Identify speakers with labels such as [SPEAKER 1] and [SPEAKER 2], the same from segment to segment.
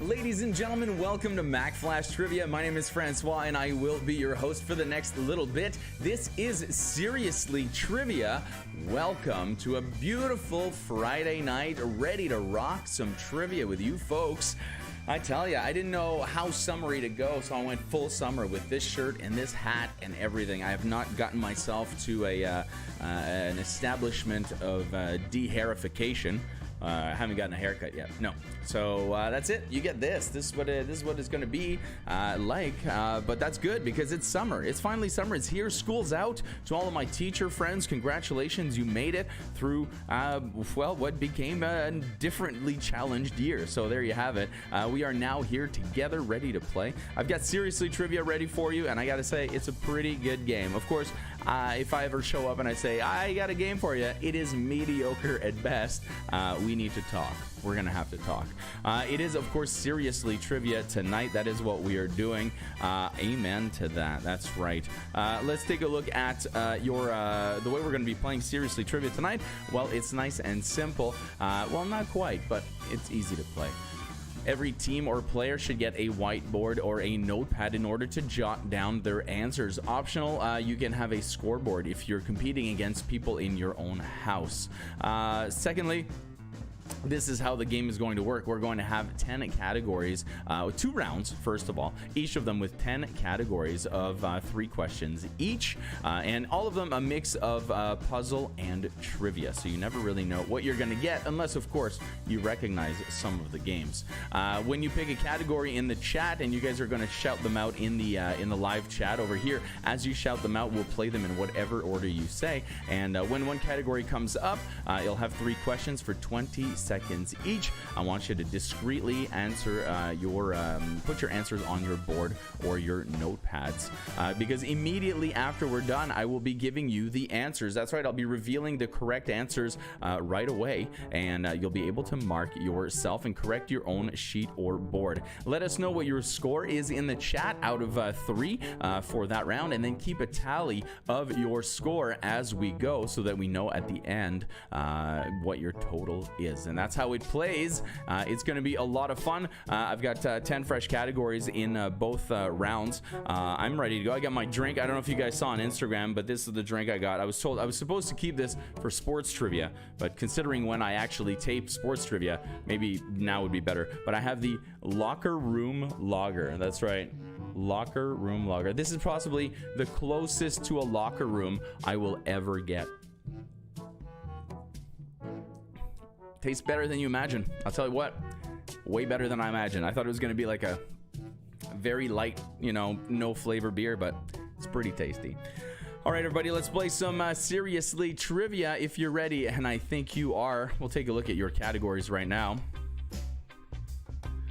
[SPEAKER 1] Ladies and gentlemen, welcome to Mack Flash Trivia. My name is Francois, and I will be your host for the next little bit. This is Seriously Trivia. Welcome to a beautiful Friday night, ready to rock some trivia with you folks. I tell you, I didn't know how summery to go, so I went full summer with this shirt and this hat and everything. I have not gotten myself to an establishment of de-hairification. I haven't gotten a haircut yet. No. So that's it. You get this. This is what it's going to be like. But that's good because it's summer. It's finally summer. It's here. School's out. To all of my teacher friends, congratulations. You made it through, what became a differently challenged year. So there you have it. We are now here together, ready to play. I've got Seriously Trivia ready for you, and I got to say, it's a pretty good game. Of course, if I ever show up and I say, I got a game for you, it is mediocre at best. We need to talk. We're going to have to talk. It is, of course, Seriously Trivia tonight. That is what we are doing. Amen to that. That's right. Let's take a look at the way we're going to be playing Seriously Trivia tonight. Well, it's nice and simple. Well, not quite, but it's easy to play. Every team or player should get a whiteboard or a notepad in order to jot down their answers. Optional, you can have a scoreboard if you're competing against people in your own house. Secondly, this is how the game is going to work. We're going to have 10 categories, 2 rounds, first of all, each of them with 10 categories of 3 questions each, and all of them a mix of puzzle and trivia. So you never really know what you're going to get unless, of course, you recognize some of the games. When you pick a category in the chat, and you guys are going to shout them out in the live chat over here, as you shout them out, we'll play them in whatever order you say. And when one category comes up, you'll have 3 questions for 20 seconds each. I want you to discreetly answer put your answers on your board or your notepads, because immediately after we're done, I will be giving you the answers. That's right, I'll be revealing the correct answers right away, and you'll be able to mark yourself and correct your own sheet or board. Let us know what your score is in the chat out of 3 for that round, and then keep a tally of your score as we go so that we know at the end what your total is. And that's how it plays. It's going to be a lot of fun. I've got 10 fresh categories in both rounds. I'm ready to go. I got my drink. I don't know if you guys saw on Instagram, but this is the drink I got. I was told I was supposed to keep this for sports trivia, but considering when I actually tape sports trivia, maybe now would be better. But I have the Locker Room Lager. That's right. Locker Room Lager. This is possibly the closest to a locker room I will ever get. Tastes better than you imagine. I'll tell you what, way better than I imagined. I thought it was going to be like a very light, no flavor beer, but it's pretty tasty. All right, everybody, let's play some Seriously Trivia if you're ready, and I think you are. We'll take a look at your categories right now.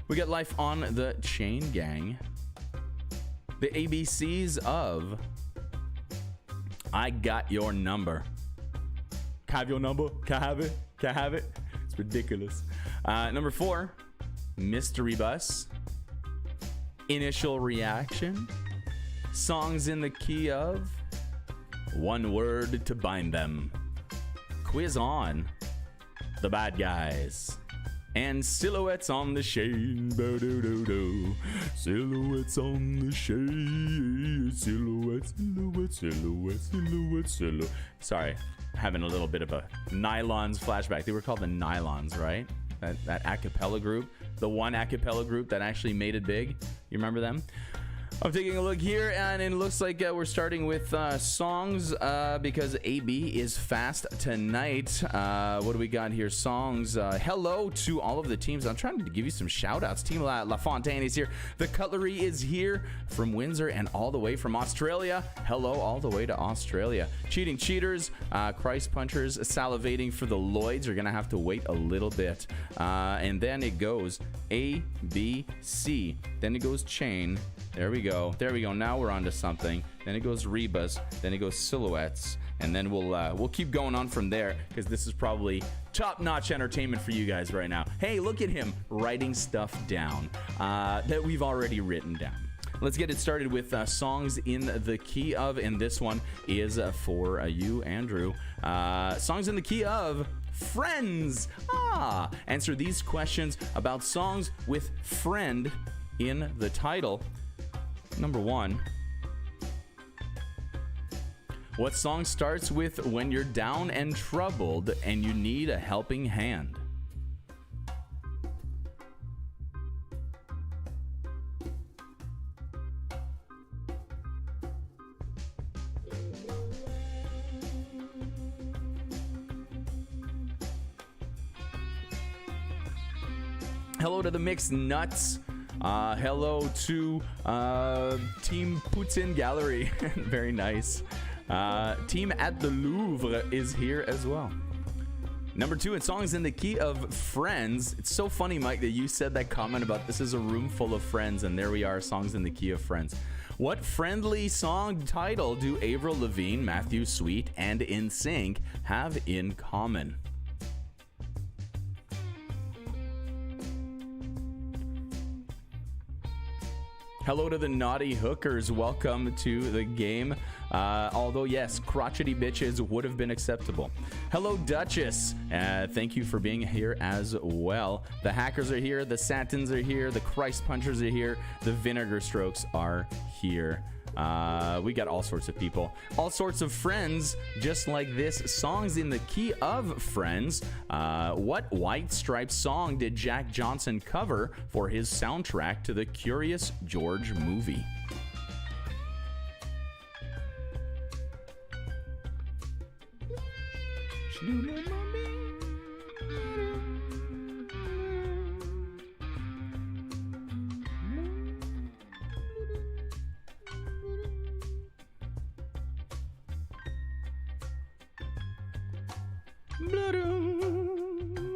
[SPEAKER 1] We got Life on the Chain Gang. The ABCs of I Got Your Number. Can I have your number? Can I have it? Can I have it? It's ridiculous. Number 4, Mystery Bus. Initial Reaction. Songs in the Key of One Word to Bind Them. Quiz On. The Bad Guys. And Silhouettes on the Shade. Do-do-do-do. Silhouettes on the Shade. Silhouettes, silhouettes, silhouettes, silhouettes, silhouettes. Sorry, having a little bit of a Nylons flashback. They were called the Nylons, right? That a cappella group. The one a cappella group that actually made it big. You remember them? I'm taking a look here, and it looks like we're starting with songs because AB is fast tonight. What do we got here? Songs. Hello to all of the teams. I'm trying to give you some shout outs. Team La Fontaine is here. The Cutlery is here from Windsor and all the way from Australia. Hello all the way to Australia. Cheating Cheaters, Christ Punchers, salivating for the Lloyds. You're going to have to wait a little bit. And then it goes A, B, C. Then it goes Chain. There we go. There we go. Now we're on to something. Then it goes Rebus. Then it goes Silhouettes. And then we'll keep going on from there because this is probably top-notch entertainment for you guys right now. Hey, look at him writing stuff down that we've already written down. Let's get it started with songs in the key of, and this one is for you, Andrew. Songs in the key of friends? Answer these questions about songs with friend in the title. Number 1. What song starts with when you're down and troubled and you need a helping hand? Hello to the Mixed Nuts. Hello to Team Putin Gallery. Very nice. Team at the Louvre is here as well. Number 2, in songs in the key of friends. It's so funny, Mike, that you said that comment about this is a room full of friends, and there we are, songs in the key of friends. What friendly song title do Avril Lavigne, Matthew Sweet, and NSYNC have in common? Hello to the naughty hookers. Welcome to the game. Although, yes, crotchety bitches would have been acceptable. Hello, Duchess. Thank you for being here as well. The hackers are here. The Satins are here. The Christ Punchers are here. The Vinegar Strokes are here. We got all sorts of people, all sorts of friends, just like this. Songs in the key of friends. What White Stripes song did Jack Johnson cover for his soundtrack to the Curious George movie?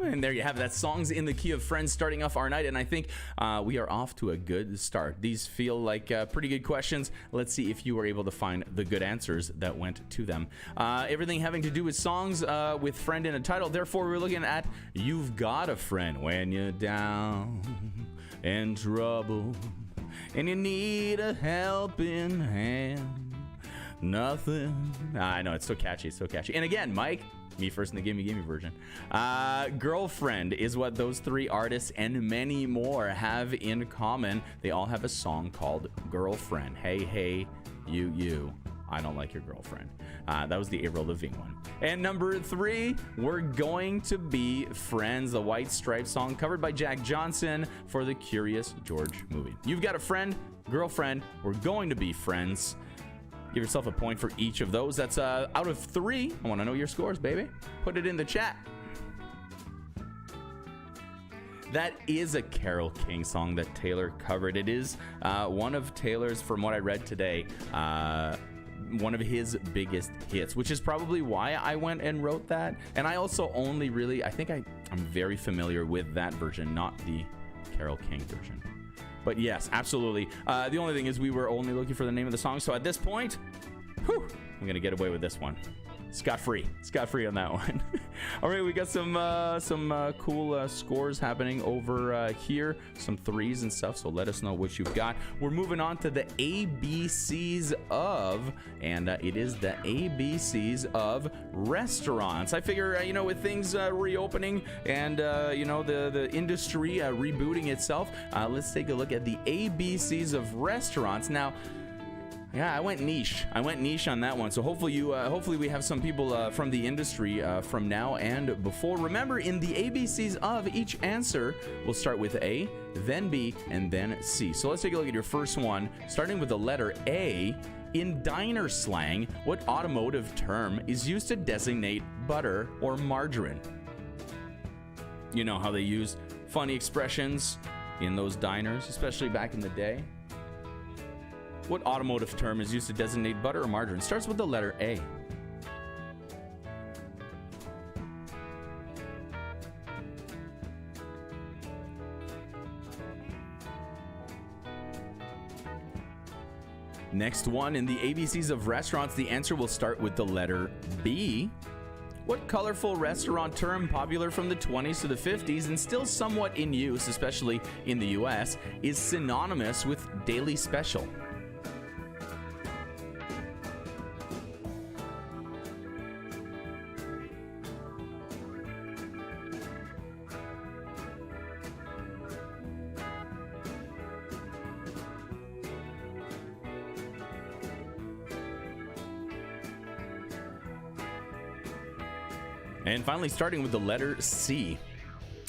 [SPEAKER 1] And there you have it. That songs in the key of friends starting off our night, and I think we are off to a good start. These feel like pretty good questions. Let's see if you were able to find the good answers that went to them. Everything having to do with songs with friend in a title. Therefore, we're looking at You've Got a Friend When You're Down and Trouble and you need a helping hand. Nothing. I know, it's so catchy, so catchy. And again, Mike, me first in the gimme version. Girlfriend is what those 3 artists and many more have in common. They all have a song called Girlfriend. Hey, hey, you. I don't like your girlfriend. That was the Avril Lavigne one. And number 3, we're going to be Friends, the White Stripes song covered by Jack Johnson for the Curious George movie. You've got a friend, girlfriend, we're going to be friends. Give yourself a point for each of those. That's out of 3. I want to know your scores, baby. Put it in the chat. That is a Carole King song that Taylor covered. It is one of Taylor's, from what I read today, one of his biggest hits, which is probably why I went and wrote that. And I also only really, I think I'm very familiar with that version, not the Carole King version. But yes, absolutely. The only thing is we were only looking for the name of the song. So at this point, I'm going to get away with this one. Scot-free on that one. All right, we got some cool scores happening over here, some 3s and stuff, so let us know what you've got. We're moving on to the ABCs of, and it is the ABCs of restaurants. I figure, with things reopening and, the industry rebooting itself, let's take a look at the ABCs of restaurants. Now, yeah, I went niche on that one. So hopefully we have some people from the industry from now and before. Remember, in the ABCs of each answer, we'll start with A, then B, and then C. So let's take a look at your first one, starting with the letter A. In diner slang, what automotive term is used to designate butter or margarine? You know how they use funny expressions in those diners, especially back in the day. What automotive term is used to designate butter or margarine? Starts with the letter A. Next one, in the ABCs of restaurants, the answer will start with the letter B. What colorful restaurant term, popular from the 20s to the 50s and still somewhat in use, especially in the US, is synonymous with daily special? And finally, starting with the letter C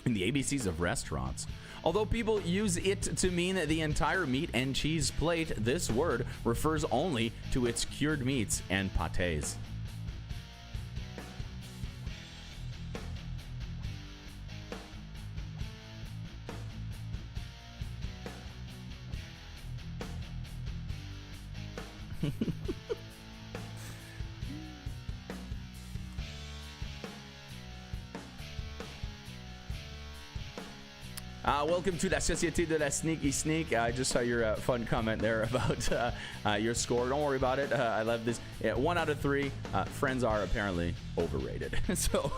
[SPEAKER 1] in the ABCs of restaurants. Although people use it to mean the entire meat and cheese plate, this word refers only to its cured meats and pâtés. Welcome to La Société de la Sneaky Sneak. I just saw your fun comment there about your score. Don't worry about it. I love this. 1 out of 3. Friends are apparently overrated. So,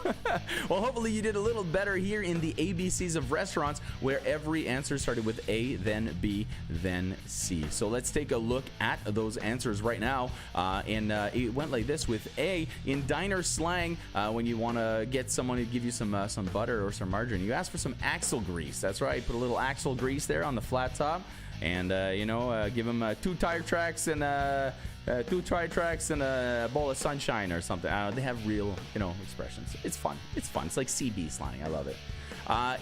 [SPEAKER 1] well, hopefully you did a little better here in the ABCs of restaurants, where every answer started with A, then B, then C. So let's take a look at those answers right now. And it went like this with A. In diner slang, when you want to get someone to give you some butter or some margarine, you ask for some axle grease. That's right. Put a little axle grease there on the flat top, and give them 2 tire tracks and 2 tire tracks and a bowl of sunshine or something. They have real, expressions. It's fun. It's like CB slang. I love it.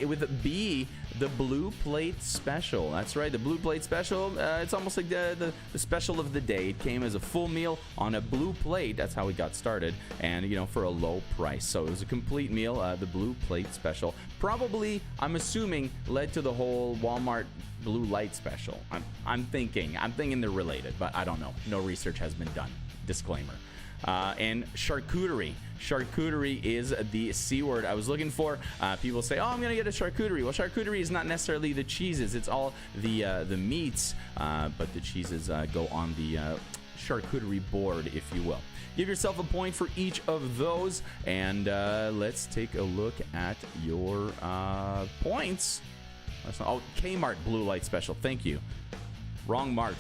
[SPEAKER 1] With B, the blue plate special. That's right, the blue plate special. It's almost like the special of the day. It came as a full meal on a blue plate. That's how it got started, and for a low price. So it was a complete meal. The blue plate special probably, I'm assuming, led to the whole Walmart blue light special. I'm thinking they're related, but I don't know. No research has been done. Disclaimer. And charcuterie. Charcuterie is the C word I was looking for. People say, oh, I'm going to get a charcuterie. Well, charcuterie is not necessarily the cheeses. It's all the meats, but the cheeses go on the charcuterie board, if you will. Give yourself a point for each of those, and let's take a look at your points. Oh, Kmart Blue Light Special. Thank you. Wrong Mart.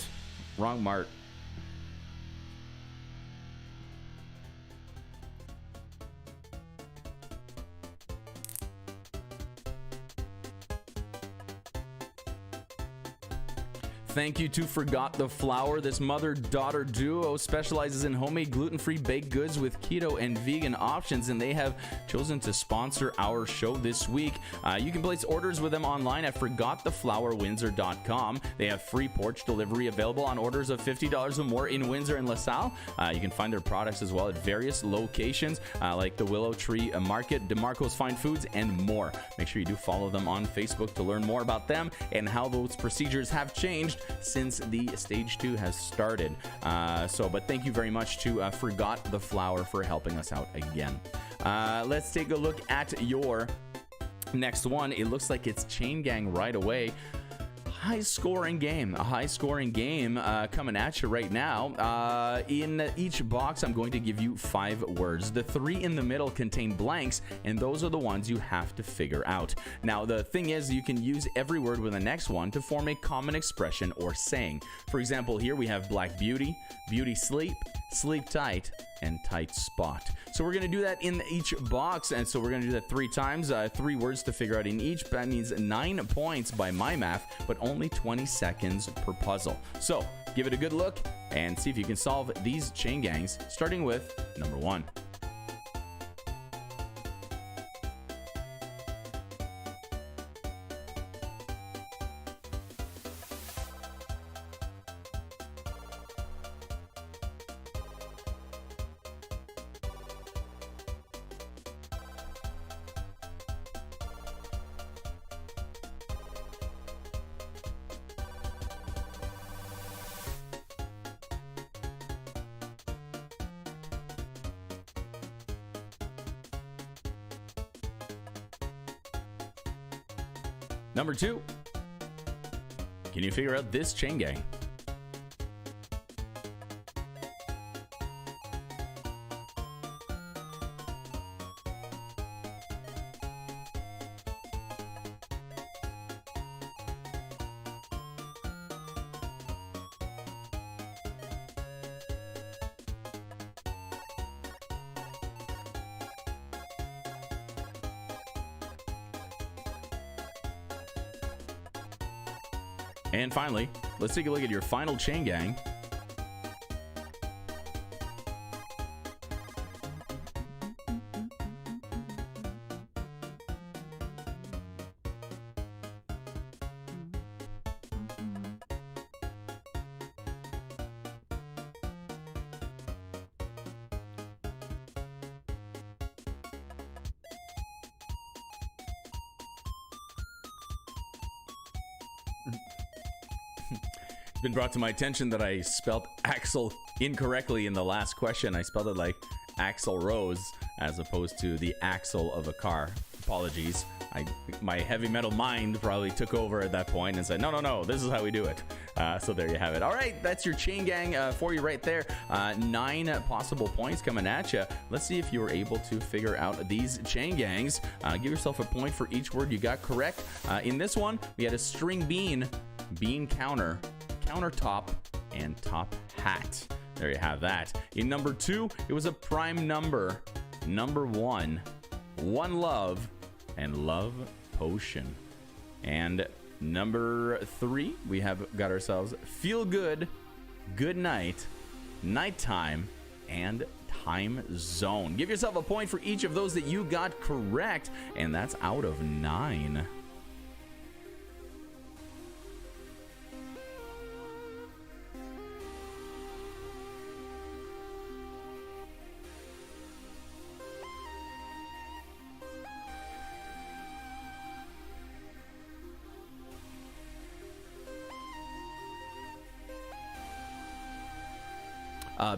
[SPEAKER 1] Thank you to Forgot the Flour. This mother-daughter duo specializes in homemade gluten-free baked goods with keto and vegan options, and they have chosen to sponsor our show this week. You can place orders with them online at forgottheflourwindsor.com. They have free porch delivery available on orders of $50 or more in Windsor and LaSalle. You can find their products as well at various locations like the Willow Tree Market, DeMarco's Fine Foods, and more. Make sure you do follow them on Facebook to learn more about them and how those procedures have changed since the stage 2 has started. But thank you very much to Forgot the Flour for helping us out again. Let's take a look at your next one. It looks like it's Chain Gang right away. A high scoring game coming at you right now. In each box, I'm going to give you 5 words. The 3 in the middle contain blanks, and those are the ones you have to figure out. Now, the thing is, you can use every word with the next one to form a common expression or saying. For example, here we have black beauty, beauty sleep, sleep tight, and tight spot. So we're going to do that in each box, and so we're going to do that 3 times. 3 words to figure out in each. That means 9 points by my math, but only 20 seconds per puzzle. So give it a good look and see if you can solve these chain gangs, starting with number 1. Number 2. Can you figure out this chain gang? And finally, let's take a look at your final chain gang. It's been brought to my attention that I spelled Axel incorrectly in the last question. I spelled it like Axl Rose as opposed to the axle of a car. Apologies. My heavy metal mind probably took over at that point and said, no, this is how we do it. So there you have it. All right, that's your chain gang for you right there. 9 possible points coming at you. Let's see if you were able to figure out these chain gangs. Give yourself a point for each word you got correct. In this one, we had a string bean, bean counter, countertop, and top hat. There you have that. In number 2, it was a prime number. Number 1, one love, and love potion. And number 3, we have got ourselves feel good, good night, nighttime, and time zone. Give yourself a point for each of those that you got correct, and that's out of 9.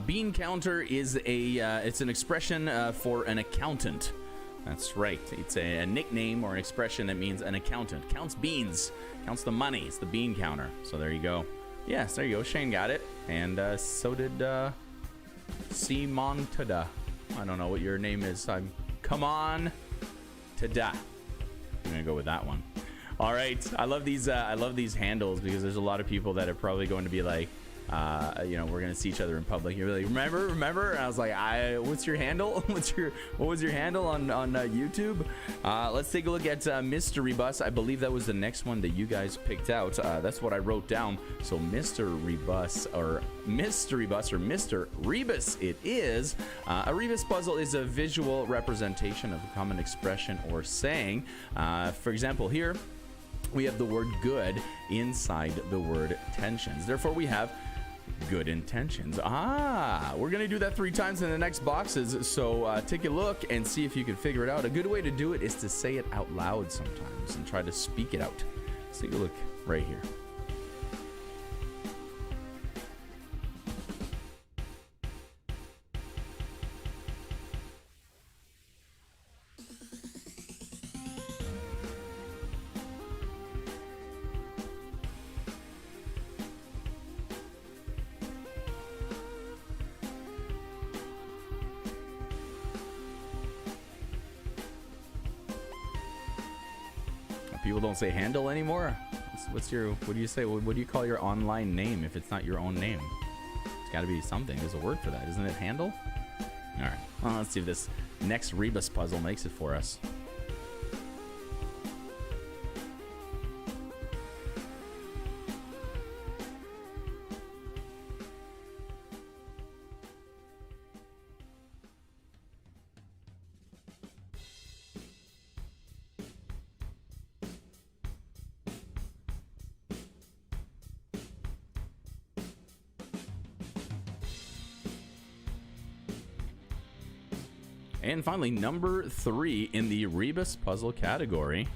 [SPEAKER 1] Bean counter is it's an expression for an accountant. That's right. It's a nickname or an expression that means an accountant. Counts beans, counts the money. It's the bean counter. So there you go. Yes, there you go. Shane got it. And so did Simon Tada. I don't know what your name is. Come on, Tada. I'm going to go with that one. All right. I love these handles because there's a lot of people that are probably going to be like, we're gonna see each other in public. You're like, remember? And I was like, what's your handle? What was your handle on YouTube? Let's take a look at Mr. Rebus. I believe that was the next one that you guys picked out. That's what I wrote down. So Mr. Rebus or Mr. Rebus it is. A Rebus puzzle is a visual representation of a common expression or saying. For example, here we have the word good inside the word tensions. Therefore, we have good intentions. We're gonna do that 3 times in the next boxes, so take a look and see if you can figure it out. A good way to do it is to say it out loud sometimes and try to speak it out. Let's take a look right here. People don't say handle anymore. What do you say? What do you call your online name if it's not your own name? It's got to be something. There's a word for that, isn't it? Handle? All right. Well, let's see if this next Rebus puzzle makes it for us. And finally, number 3 in the Rebus puzzle category.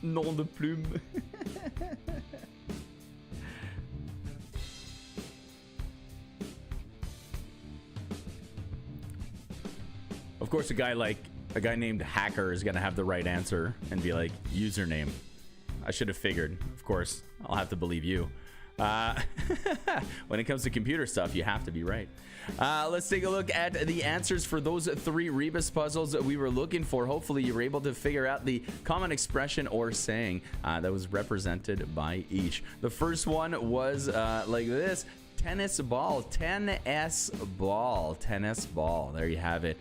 [SPEAKER 1] Nom de plume. Of course, a guy named Hacker is gonna have the right answer and be like, username. I should have figured. Of course, I'll have to believe you. When it comes to computer stuff, you have to be right. Let's take a look at the answers for those 3 Rebus puzzles that we were looking for. Hopefully, you were able to figure out the common expression or saying that was represented by each. The first one was like this. Tennis ball, tennis ball. There you have it.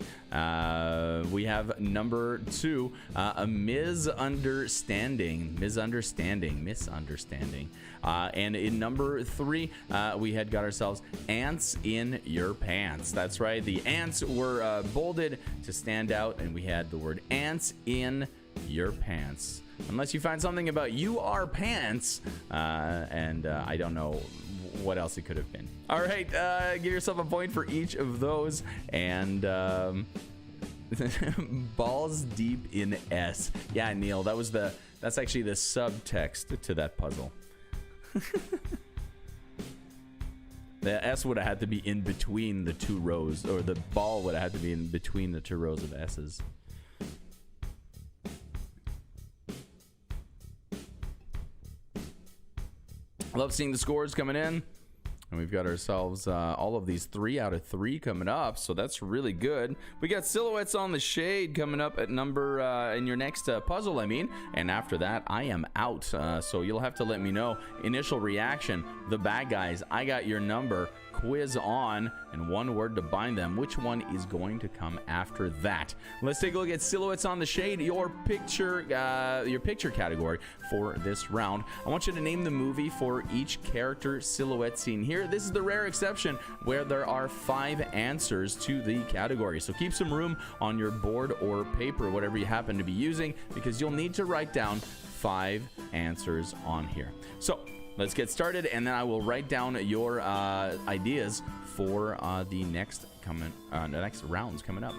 [SPEAKER 1] We have number 2, a misunderstanding. And in number 3, we had got ourselves ants in your pants. That's right. The ants were bolded to stand out, and we had the word ants in your pants. Unless you find something about you are pants, and I don't know what else it could have been. All right, give yourself a point for each of those, and balls deep in S. Yeah, Neil, that's actually the subtext to that puzzle. The S would have had to be in between the two rows, or the ball would have had to be in between the two rows of S's. Love seeing the scores coming in. And we've got ourselves all of these 3 out of 3 coming up, so that's really good. We got Silhouettes on the Shade coming up at number in your next puzzle, I mean. And after that, I am out. So you'll have to let me know. Initial reaction, the bad guys, I got your number. Quiz on, and one word to bind them. Which one is going to come after that? Let's take a look at Silhouettes on the Shade, your picture category for this round. I want you to name the movie for each character silhouette seen here. This is the rare exception where there are 5 answers to the category. So keep some room on your board or paper, whatever you happen to be using, because you'll need to write down 5 answers on here. So let's get started, and then I will write down your ideas for the next rounds coming up.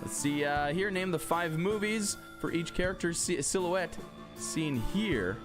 [SPEAKER 1] Let's see here. Name the 5 movies for each character silhouette seen here.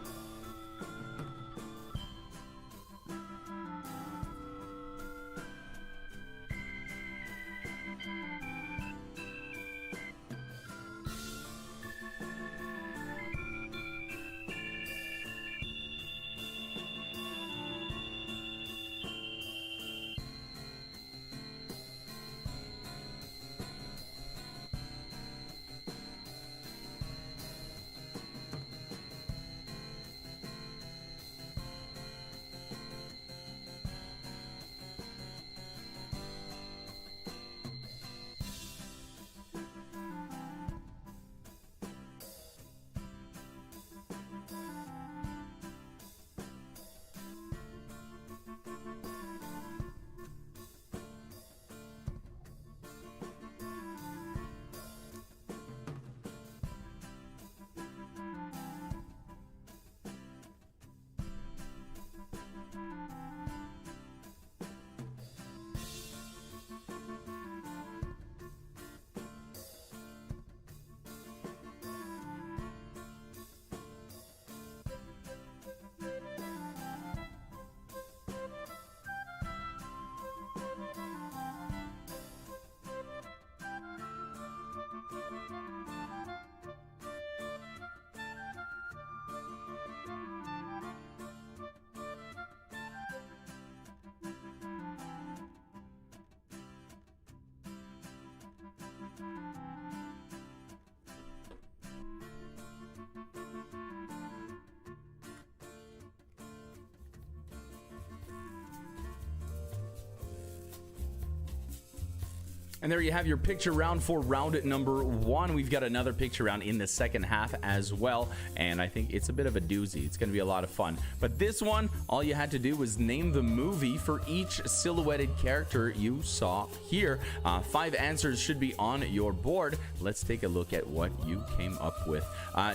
[SPEAKER 1] And there you have your picture round for round number 1. We've got another picture round in the second half as well, and I think it's a bit of a doozy. It's going to be a lot of fun. But this one, all you had to do was name the movie for each silhouetted character you saw here. 5 answers should be on your board. Let's take a look at what you came up with.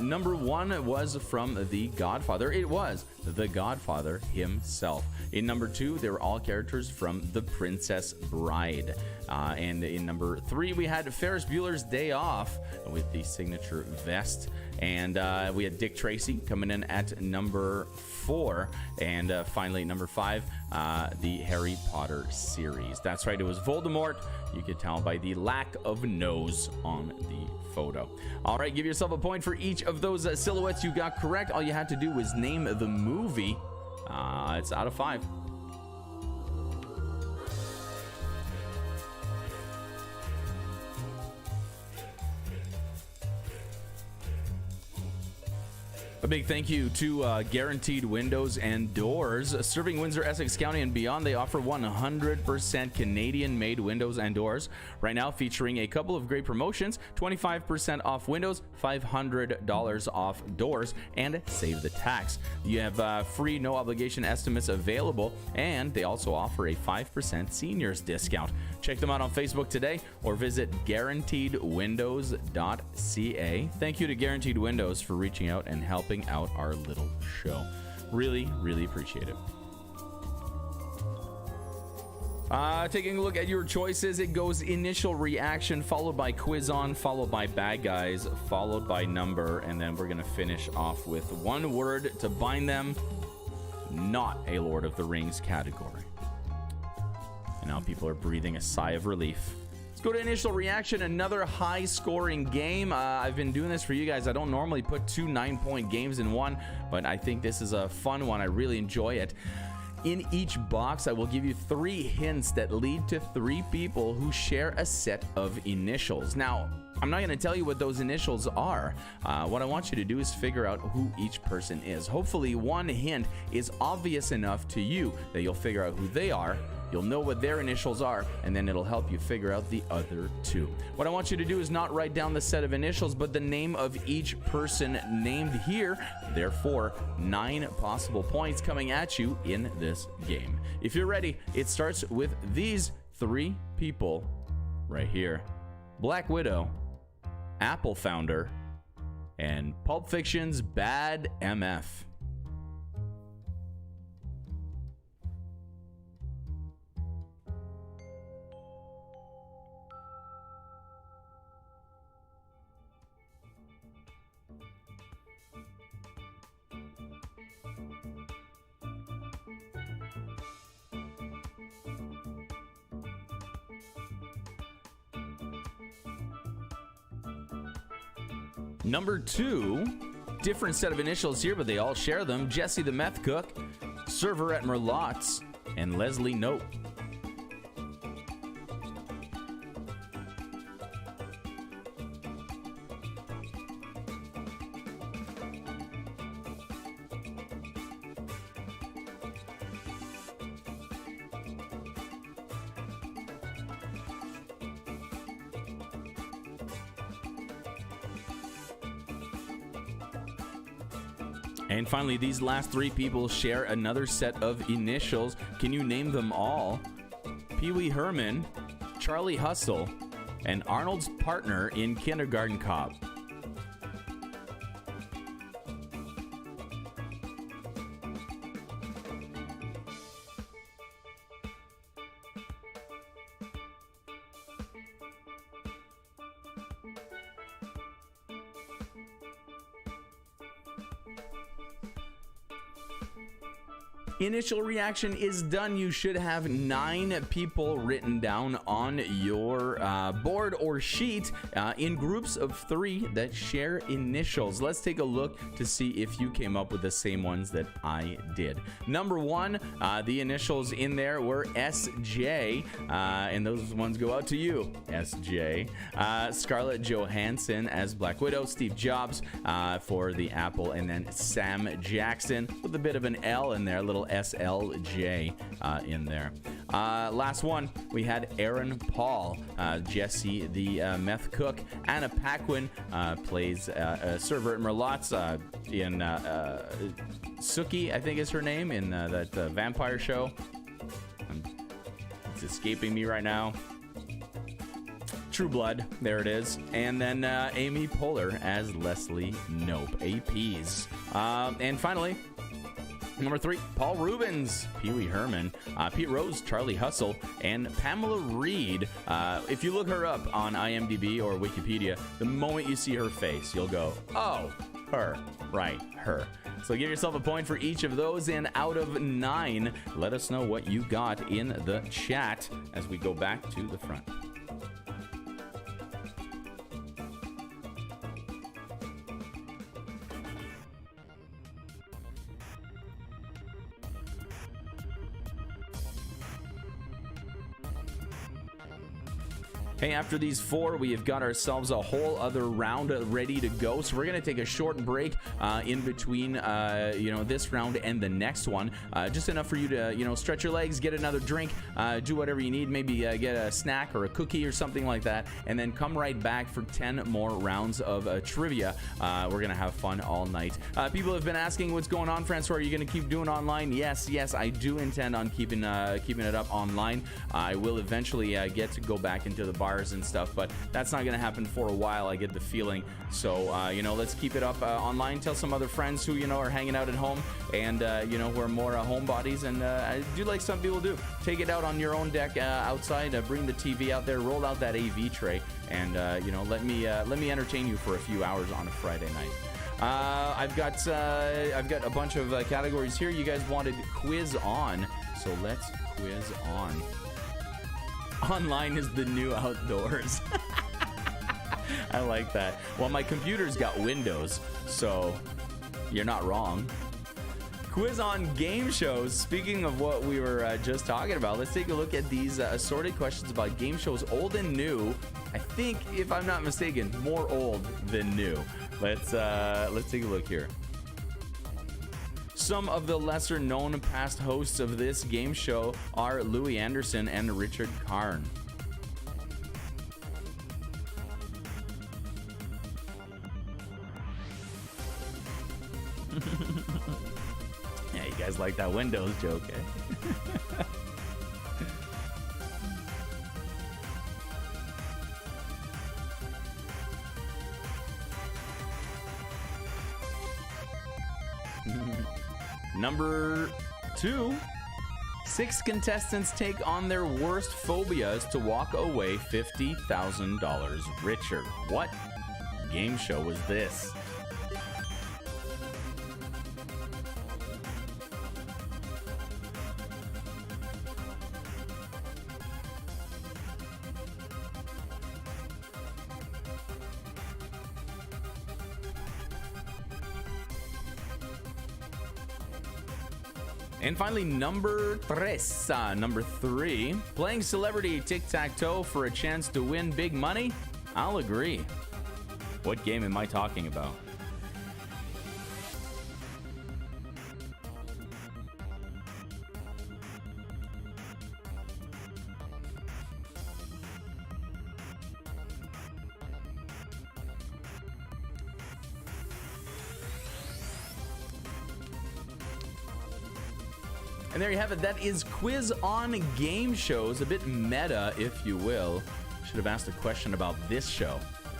[SPEAKER 1] Number 1 was from The Godfather. It was The Godfather himself. In number 2, they were all characters from The Princess Bride. And in number 3, we had Ferris Bueller's Day Off with the signature vest. And we had Dick Tracy coming in at number 4. And finally, number 5, the Harry Potter series. That's right, it was Voldemort. You could tell by the lack of nose on the photo. All right, give yourself a point for each of those silhouettes you got correct. All you had to do was name the movie. It's out of 5. A big thank you to Guaranteed Windows and Doors. Serving Windsor, Essex County and beyond, they offer 100% Canadian-made windows and doors. Right now, featuring a couple of great promotions, 25% off windows, $500 off doors, and save the tax. You have free, no obligation estimates available, and they also offer a 5% seniors discount. Check them out on Facebook today or visit guaranteedwindows.ca. Thank you to Guaranteed Windows for reaching out and helping out our little show. Really, really appreciate it. Taking a look at your choices, it goes initial reaction, followed by quiz on, followed by bad guys, followed by number, and then we're going to finish off with one word to bind them. Not a Lord of the Rings category. And now people are breathing a sigh of relief. Let's go to initial reaction, another high-scoring game. I've been doing this for you guys. I don't normally put 2 9-point games in one, but I think this is a fun one. I really enjoy it. In each box, I will give you 3 hints that lead to 3 people who share a set of initials. Now, I'm not going to tell you what those initials are. What I want you to do is figure out who each person is. Hopefully, one hint is obvious enough to you that you'll figure out who they are. You'll know what their initials are, and then it'll help you figure out the other 2. What I want you to do is not write down the set of initials, but the name of each person named here. Therefore, 9 possible points coming at you in this game. If you're ready, it starts with these 3 people right here. Black Widow, Apple founder, and Pulp Fiction's Bad MF. Number 2, different set of initials here, but they all share them. Jesse the Meth Cook, server at Merlotte's, and Leslie Nope. And finally, these last 3 people share another set of initials. Can you name them all? Pee Wee Herman, Charlie Hustle, and Arnold's partner in Kindergarten Cop. Initial reaction is done. You should have 9 people written down on your board or sheet in groups of 3 that share initials. Let's take a look to see if you came up with the same ones that I did. Number 1, the initials in there were SJ, and those ones go out to you, SJ. Scarlett Johansson as Black Widow, Steve Jobs for the Apple, and then Sam Jackson with a bit of an L in there, a little SLJ in there. Last one, we had Aaron Paul, Jesse the Meth Cook. Anna Paquin plays a server at Merlotte's in Sookie, I think is her name, in that vampire show. It's escaping me right now. True Blood, there it is. And then Amy Poehler as Leslie Nope, APs. And finally, number 3, Paul Rubens, Pee Wee Herman, Pete Rose, Charlie Hustle, and Pamela Reed. If you look her up on IMDb or Wikipedia, the moment you see her face, you'll go, oh, her, right, her. So give yourself a point for each of those, and out of 9, let us know what you got in the chat as we go back to the front. Hey, after these 4, we have got ourselves a whole other round ready to go. So we're going to take a short break in between, this round and the next one. Just enough for you to, stretch your legs, get another drink, do whatever you need. Maybe get a snack or a cookie or something like that. And then come right back for 10 more rounds of trivia. We're going to have fun all night. People have been asking what's going on, Francois. Are you going to keep doing online? Yes, I do intend on keeping it up online. I will eventually get to go back into the bar and stuff, but that's not going to happen for a while, I get the feeling. So let's keep it up online. Tell some other friends who are hanging out at home and who are more homebodies, and I do like some people do. Take it out on your own deck outside, bring the TV out there, roll out that AV tray, and let me entertain you for a few hours on a Friday night. I've got a bunch of categories here. You guys wanted quiz on, so let's quiz on. Online is the new outdoors. I like that. Well, my computer's got Windows, so you're not wrong. Quiz on game shows. Speaking of what we were just talking about, let's take a look at these assorted questions about game shows, old and new. I think, if I'm not mistaken, more old than new. Let's take a look here. Some of the lesser-known past hosts of this game show are Louis Anderson and Richard Karn. Yeah, you guys like that Windows joke, eh? Number 2, 6 contestants take on their worst phobias to walk away $50,000 richer. What game show was this? And finally, number 3, playing celebrity tic-tac-toe for a chance to win big money? I'll agree. What game am I talking about? And there you have it. That is quiz on game shows. A bit meta, if you will. Should have asked a question about this show.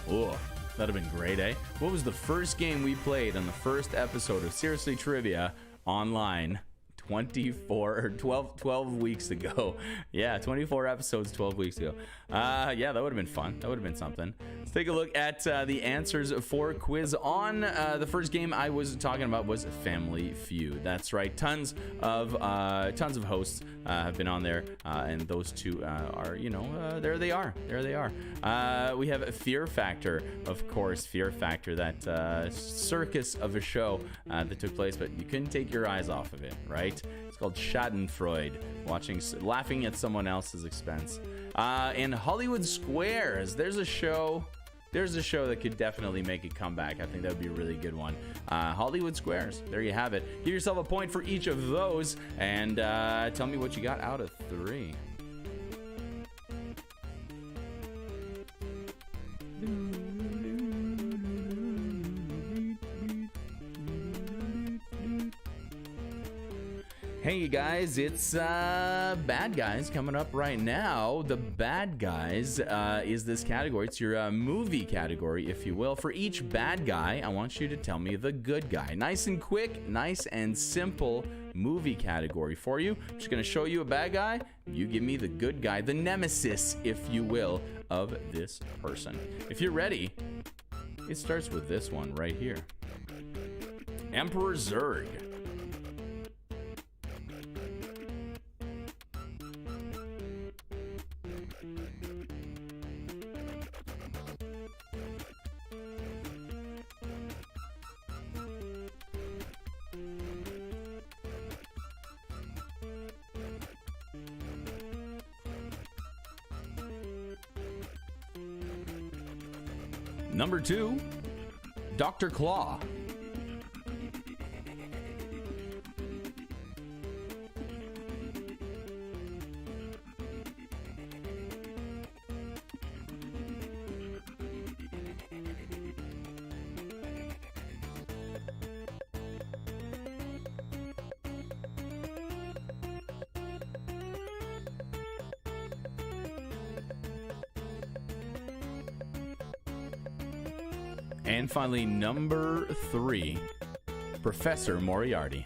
[SPEAKER 1] Oh, that'd have been great, eh? What was the first game we played on the first episode of Seriously Trivia online? 12 weeks ago. Yeah, 24 episodes 12 weeks ago. Yeah, that would have been fun. That would have been something. Let's take a look at the answers for quiz on. The first game I was talking about was Family Feud. That's right. Tons of hosts have been on there, and those two are, there they are. There they are. We have Fear Factor, of course. Fear Factor, that circus of a show that took place, but you couldn't take your eyes off of it, right? It's called Schadenfreude, laughing at someone else's expense. And Hollywood Squares, there's a show that could definitely make a comeback. I think that would be a really good one. Hollywood Squares, there you have it. Give yourself a point for each of those, and tell me what you got out of 3. Hey you guys, it's Bad Guys coming up right now. The Bad Guys is this category. It's your movie category, if you will. For each bad guy, I want you to tell me the good guy. Nice and quick, nice and simple movie category for you. I'm just going to show you a bad guy. You give me the good guy, the nemesis, if you will, of this person. If you're ready, it starts with this one right here. Emperor Zurg. Number 2, Dr. Claw. And finally, number 3, Professor Moriarty.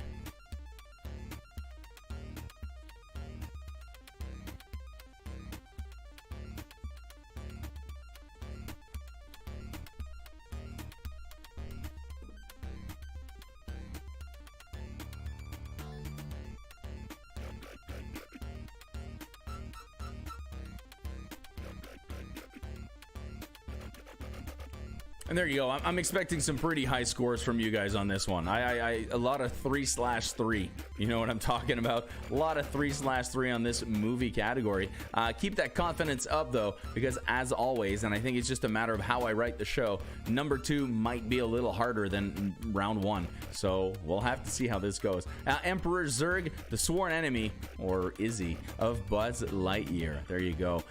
[SPEAKER 1] And there you go. I'm expecting some pretty high scores from you guys on this one. A lot of 3/3. You know what I'm talking about? A lot of 3/3 on this movie category. Keep that confidence up, though, because as always, and I think it's just a matter of how I write the show, number 2 might be a little harder than round 1. So we'll have to see how this goes. Emperor Zurg, the sworn enemy, or is he, of Buzz Lightyear. There you go.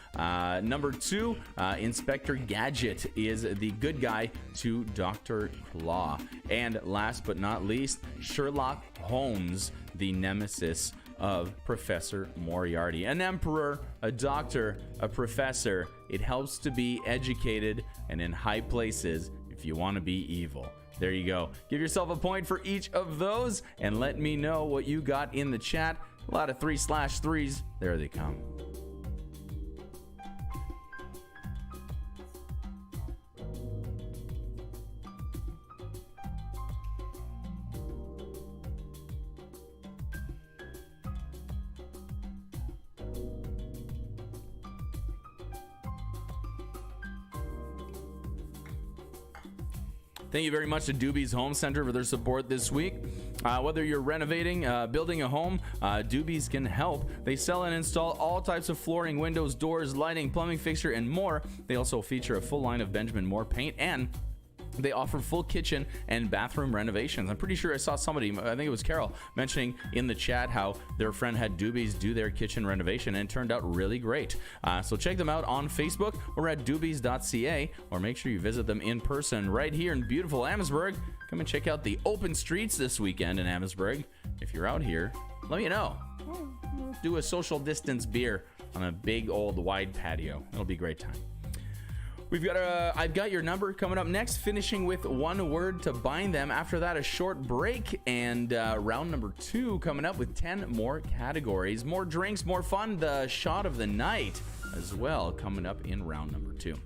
[SPEAKER 1] Number 2, Inspector Gadget is the good guy to Dr. Claw. And last but not least, Sherlock Holmes, the nemesis of Professor Moriarty. An emperor, a doctor, a professor. It helps to be educated and in high places if you want to be evil. There you go. Give yourself a point for each of those and let me know what you got in the chat. A lot of 3/3s. There they come. Thank you very much to Doobie's Home Center for their support this week. Whether you're renovating, building a home, Doobie's can help. They sell and install all types of flooring, windows, doors, lighting, plumbing fixture, and more. They also feature a full line of Benjamin Moore paint, and they offer full kitchen and bathroom renovations. I'm pretty sure I saw somebody, I think it was Carol, mentioning in the chat how their friend had Doobies do their kitchen renovation and it turned out really great. So check them out on Facebook or at doobies.ca, or make sure you visit them in person right here in beautiful Amherstburg. Come and check out the open streets this weekend in Amherstburg. If you're out here, let me know. We'll do a social distance beer on a big old wide patio. It'll be a great time. We've got I've got your number coming up next, finishing with one word to bind them. After that, a short break, and round number 2 coming up with 10 more categories, more drinks, more fun, the shot of the night as well coming up in round number 2.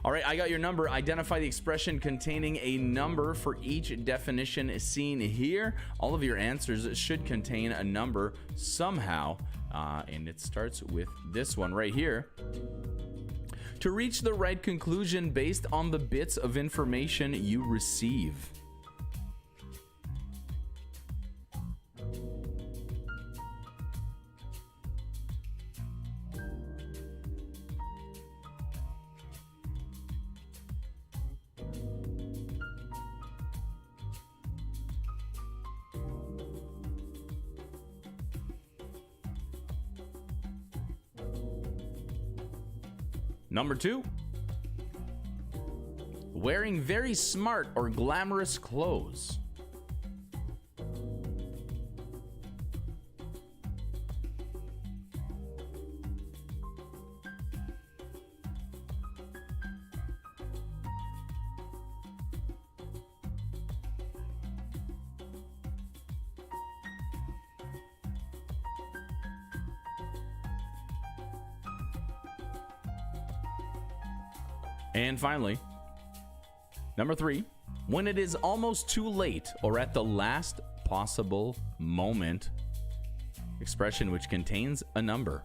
[SPEAKER 1] All right, I got your number. Identify the expression containing a number for each definition seen here. All of your answers should contain a number somehow, and it starts with this one right here. To reach the right conclusion based on the bits of information you receive. Number 2, wearing very smart or glamorous clothes. And finally, number 3, when it is almost too late or at the last possible moment. Expression which contains a number.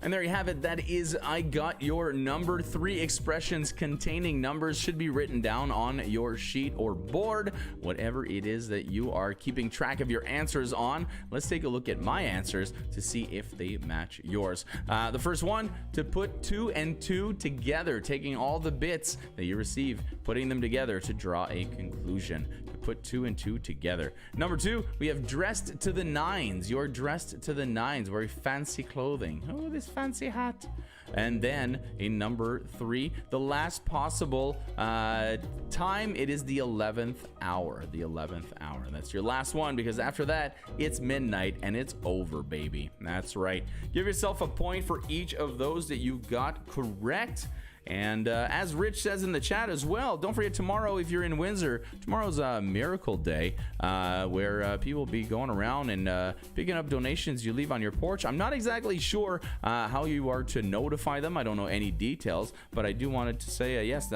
[SPEAKER 1] And there you have it. That is I Got Your Number. 3 expressions containing numbers should be written down on your sheet or board, whatever it is that you are keeping track of your answers on. Let's take a look at my answers to see if they match yours. The first one, to put 2 and 2 together, taking all the bits that you receive, putting them together to draw a conclusion. To put 2 and 2 together. Number 2, we have dressed to the nines. You're dressed to the nines, wearing fancy clothing. Oh, this fancy hat. And then in number 3, the last possible time, it is the 11th hour. The 11th hour. That's your last one, because after that, it's midnight and it's over, baby. That's right. Give yourself a point for each of those that you got correct. And as Rich says in the chat as well, don't forget tomorrow, if you're in Windsor, tomorrow's a miracle day where people will be going around and picking up donations you leave on your porch. I'm not exactly sure how you are to notify them. I don't know any details, but I do wanted to say yes,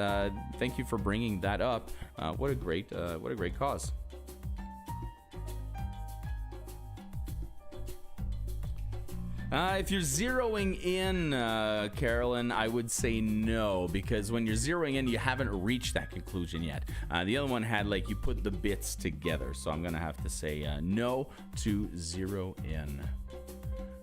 [SPEAKER 1] thank you for bringing that up. What a great cause. If you're zeroing in, Carolyn, I would say no, because when you're zeroing in, you haven't reached that conclusion yet. The other one had, like, you put the bits together, so I'm gonna have to say no to zero in.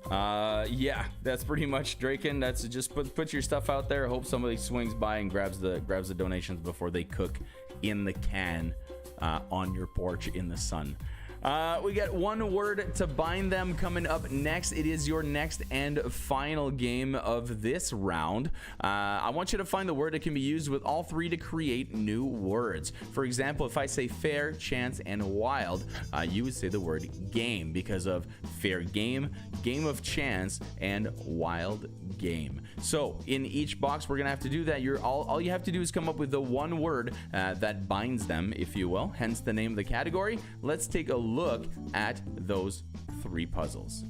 [SPEAKER 1] Yeah, that's pretty much Draken. That's just put your stuff out there. Hope somebody swings by and grabs the donations before they cook in the can on your porch in the sun. We got one word to bind them coming up next. It is your next and final game of this round. I want you to find the word that can be used with all 3 to create new words. For example, if I say fair, chance, and wild, you would say the word game because of fair game, game of chance, and wild game. So in each box, we're gonna have to do that. All you have to do is come up with the one word that binds them, if you will, hence the name of the category. Let's take a look at those 3 puzzles.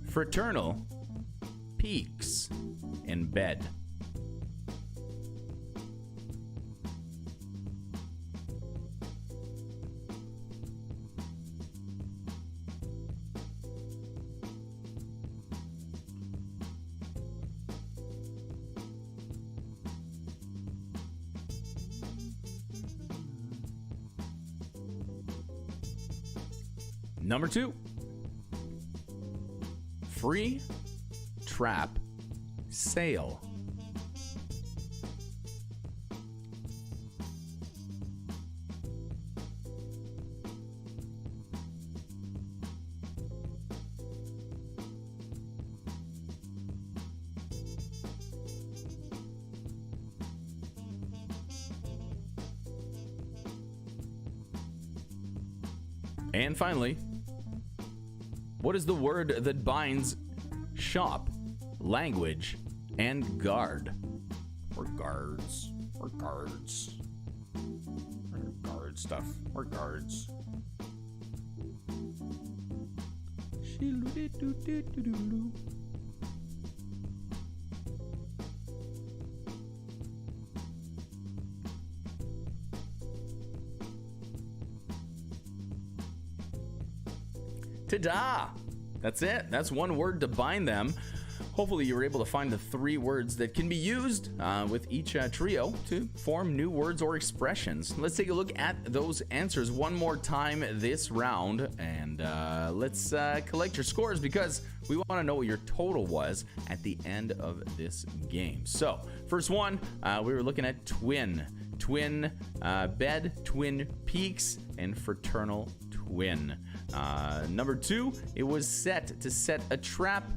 [SPEAKER 1] Fraternal, peaks, and bed. Number 2, free, trap, sail. And finally, what is the word that binds shop, language, and guard? Or guards. Or guards. Or guard stuff. Or guards. Ta-da! That's it. That's one word to bind them. Hopefully you were able to find the 3 words that can be used with each trio to form new words or expressions. Let's take a look at those answers one more time this round, and let's collect your scores because we want to know what your total was at the end of this game. So, first one, we were looking at twin, bed, twin peaks, and fraternal twin. Number 2, it was set, to set a trap,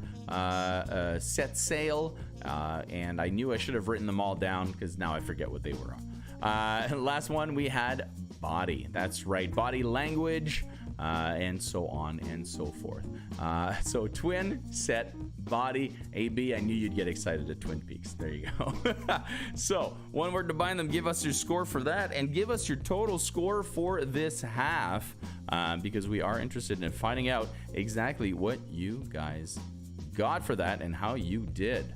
[SPEAKER 1] set sail, and I knew I should have written them all down because now I forget what they were on. Last one, we had body. That's right, body language, and so on and so forth. So twin, set, body, AB. I knew you'd get excited at Twin Peaks. There you go. So one word to bind them. Give us your score for that, and give us your total score for this half, because we are interested in finding out exactly what you guys got for that and how you did.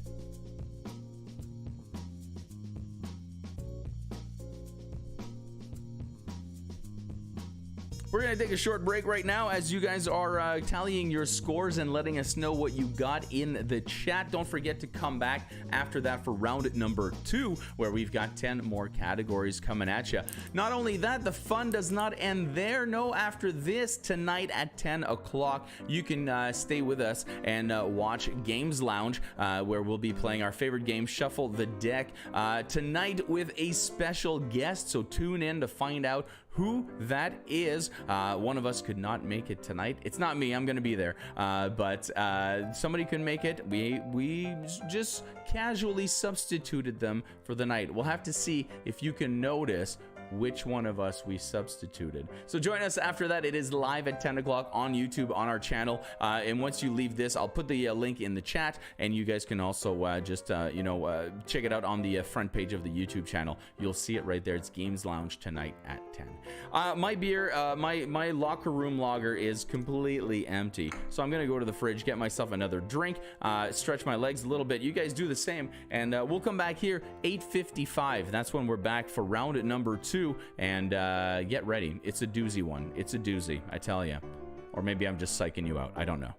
[SPEAKER 1] We're We're going to take a short break right now as you guys are tallying your scores and letting us know what you got in the chat. Don't forget to come back after that for round number 2, where we've got 10 more categories coming at you. Not only that, the fun does not end there. No, after this, tonight at 10 o'clock, you can stay with us and watch Games Lounge, where we'll be playing our favorite game, Shuffle the Deck, tonight with a special guest. So tune in to find out who that is. One of us could not make it tonight. It's not me. I'm going to be there. But somebody can make it. We just casually substituted them for the night. We'll have to see if you can notice which one of us we substituted. So join us after that. It is live at 10 o'clock on YouTube on our channel. And once you leave this, I'll put the link in the chat, and you guys can also just check it out on the front page of the YouTube channel. You'll see it right there. It's Games Lounge tonight at 10. My beer, my locker room lager is completely empty. So I'm gonna go to the fridge, get myself another drink, stretch my legs a little bit. You guys do the same, and we'll come back here 8:55. That's when we're back for round number 2. And get ready. It's a doozy one. It's a doozy, I tell you. Or maybe I'm just psyching you out. I don't know.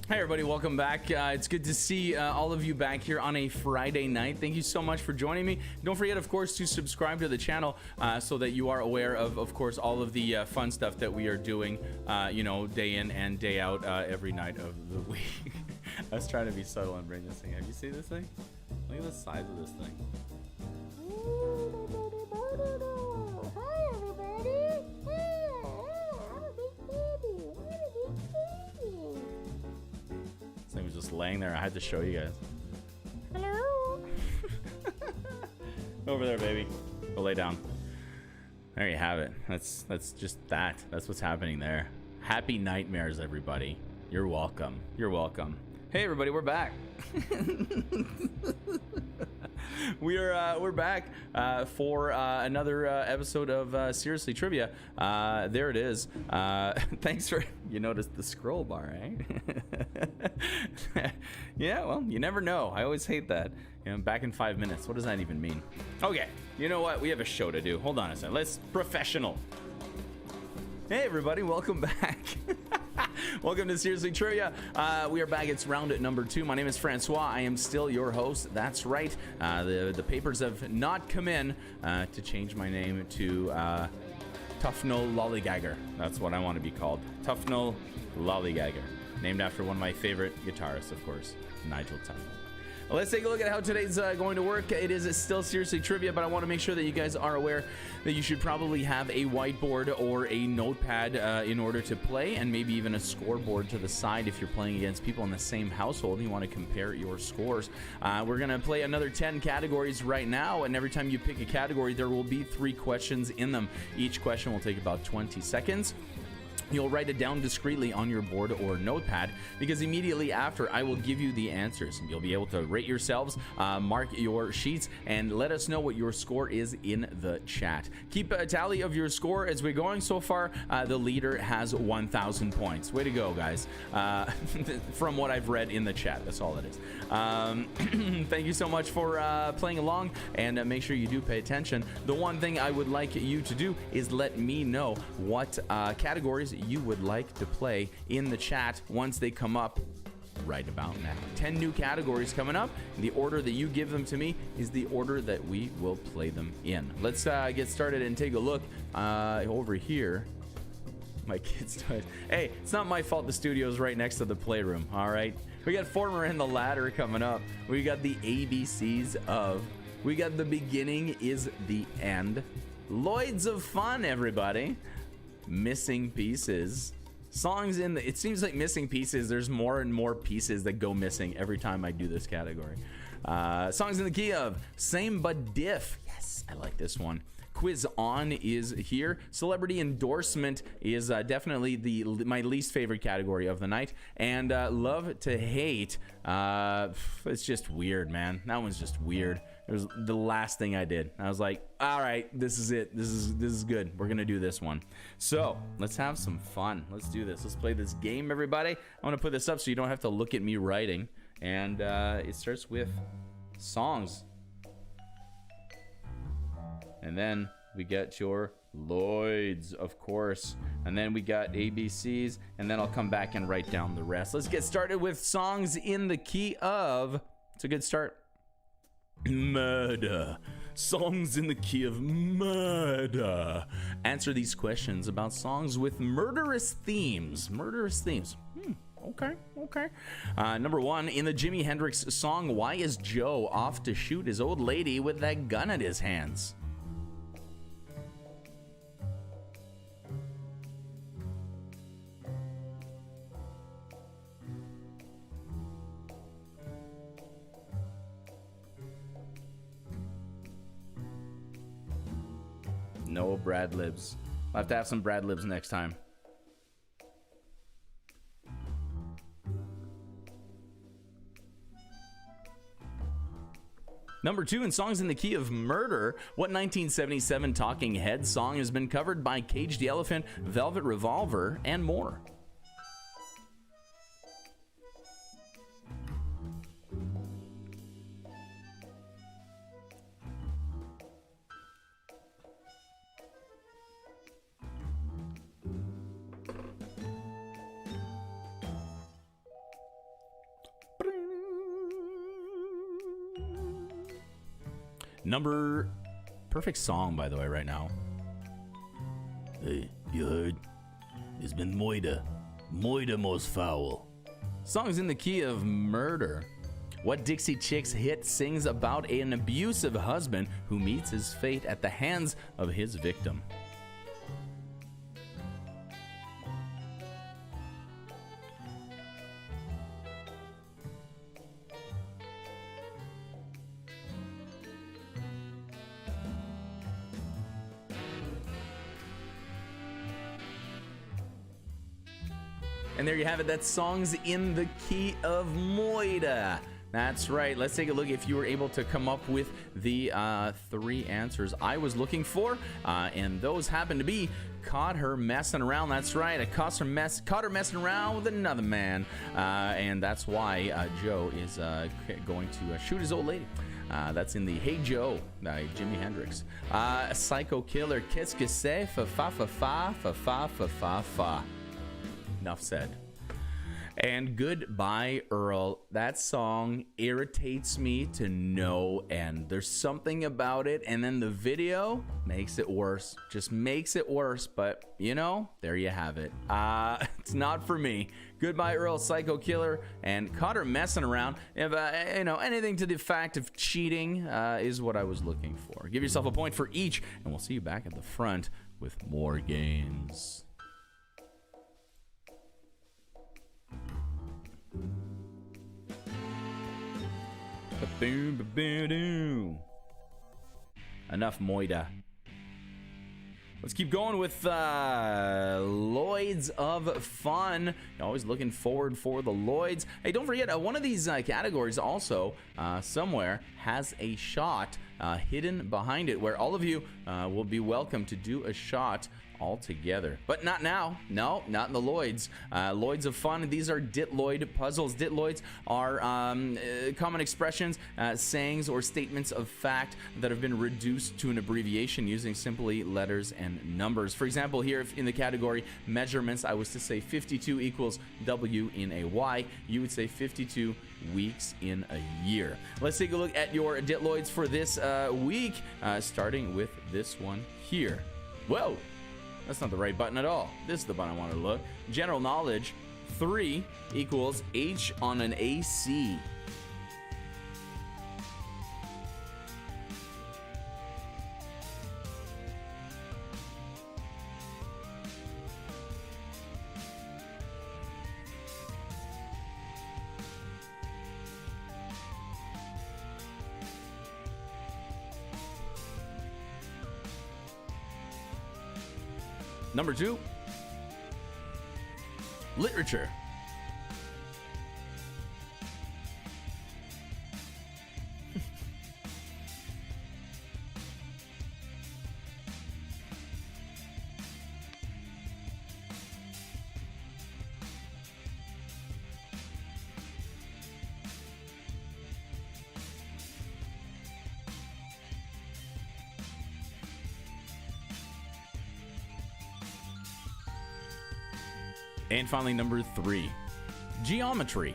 [SPEAKER 1] Hey everybody, welcome back. It's good to see all of you back here on a Friday night. Thank you so much for joining me. Don't forget, of course, to subscribe to the channel so that you are aware of course, all of the fun stuff that we are doing, you know, day in and day out every night of the week. I was trying to be subtle and bring this thing. Have you seen this thing? Look at the size of this thing.
[SPEAKER 2] Hi everybody. Hey, I'm a big baby.
[SPEAKER 1] This thing was just laying there. I had to show you guys.
[SPEAKER 2] Hello.
[SPEAKER 1] Over there, baby. Go lay down. There you have it. That's just that. That's what's happening there. Happy nightmares, everybody. You're welcome. You're welcome. Hey, everybody, we're back. We're back for another episode of Seriously Trivia. There it is. Thanks for you noticed the scroll bar, eh? Yeah, well, you never know. I always hate that. You know, back in 5 minutes. What does that even mean? Okay, you know what? We have a show to do. Hold on a second. Let's professional. Hey, everybody, welcome back. Welcome to Seriously Trivia. We are back. It's round number 2. My name is Francois. I am still your host. That's right. The papers have not come in to change my name to Tufnell Lollygagger. That's what I want to be called. Tufnell Lollygagger. Named after one of my favorite guitarists, of course, Nigel Tufnell. Let's take a look at how today's going to work. It is still Seriously Trivia, but I want to make sure that you guys are aware that you should probably have a whiteboard or a notepad in order to play, and maybe even a scoreboard to the side if you're playing against people in the same household and you want to compare your scores. We're going to play another 10 categories right now, and every time you pick a category, there will be 3 questions in them. Each question will take about 20 seconds. You'll write it down discreetly on your board or notepad, because immediately after I will give you the answers. You'll be able to rate yourselves, mark your sheets, and let us know what your score is in the chat. Keep a tally of your score as we're going. So far, the leader has 1,000 points. Way to go, guys. From what I've read in the chat, that's all it is. Thank you so much for playing along, and make sure you do pay attention. The one thing I would like you to do is let me know what categories you would like to play in the chat once they come up right about now. 10 new categories coming up. The order that you give them to me is the order that we will play them in. Let's get started and take a look over here. My kids do it. Hey, it's not my fault the studio's right next to the playroom, all right? We got Former and the Ladder coming up. We got the ABCs of. We got the beginning is the end. Lloyds of fun, everybody. Missing pieces. Songs in the. It seems like missing pieces. There's more and more pieces that go missing every time I do this category. Songs in the key of. Same but diff. Yes, I like this one. Quiz on is here. Celebrity endorsement is definitely my least favorite category of the night. And love to hate. It's just weird, man. That one's just weird. It was the last thing I did. I was like, all right, this is it. This is good. We're gonna do this one. So let's have some fun. Let's do this. Let's play this game, everybody. I want to put this up so you don't have to look at me writing. And it starts with songs. And then we get your Lloyds, of course. And then we got ABCs. And then I'll come back and write down the rest. Let's get started with songs in the key of. It's a good start. Murder. Songs in the key of murder. Answer these questions about songs with murderous themes. Murderous themes. Okay. Number 1, in the Jimi Hendrix song, Why is Joe Off to Shoot His Old Lady with That Gun at His Hands? No Brad Libs. I'll have to have some Brad Libs next time. Number 2, in songs in the key of murder, what 1977 Talking Heads song has been covered by Cage the Elephant, Velvet Revolver, and more? Perfect song, by the way, right now.
[SPEAKER 3] Hey, you heard? It's been Moida. Moida most foul.
[SPEAKER 1] Song's in the key of murder. What Dixie Chicks hit sings about an abusive husband who meets his fate at the hands of his victim. And there you have it. That song's in the key of Moida. That's right. Let's take a look if you were able to come up with the 3 answers I was looking for. And those happen to be caught her messing around. That's right. I caught her messing around with another man. And that's why Joe is going to shoot his old lady. That's in the Hey Joe by Jimi Hendrix. Psycho Killer, qu'est-ce que c'est? Fa fa fa fa fa fa fa fa fa. Enough said. And Goodbye Earl. That song irritates me to no end. There's something about it, and then the video makes it worse. Just makes it worse, but you know, there you have it. It's not for me. Goodbye Earl, Psycho Killer, and caught her messing around. If you know, anything to the fact of cheating is what I was looking for. Give yourself a point for each, and we'll see you back at the front with more games. Enough Moida. Let's keep going with Lloyds of Fun. You're always looking forward for the Lloyds. Hey, don't forget, one of these categories also somewhere has a shot hidden behind it where all of you will be welcome to do a shot all together, but not now. No, not in the Lloyds. Lloyds of Fun. These are Ditloid puzzles. Ditloids are common expressions, sayings, or statements of fact that have been reduced to an abbreviation using simply letters and numbers. For example, here in the category measurements, I was to say 52 equals W in a Y. You would say 52 weeks in a year. Let's take a look at your Ditloids for this week, starting with this one here. Whoa! That's not the right button at all. This is the button I wanted to look. General knowledge, 3 equals H on an AC. Number 2, literature. And finally, number 3, geometry.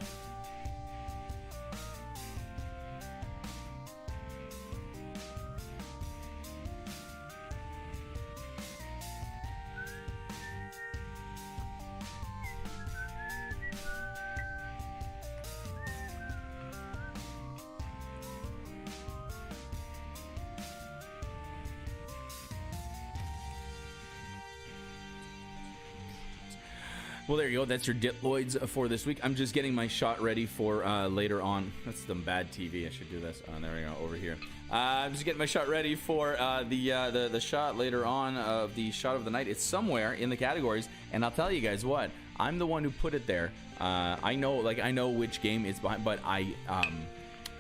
[SPEAKER 1] Well, there you go. That's your Ditloids for this week. I'm just getting my shot ready for later on. That's some bad TV. I should do this. Oh, there we go. Over here. I'm just getting my shot ready for the shot later on of the shot of the night. It's somewhere in the categories, and I'll tell you guys what. I'm the one who put it there. I know which game it's behind, but I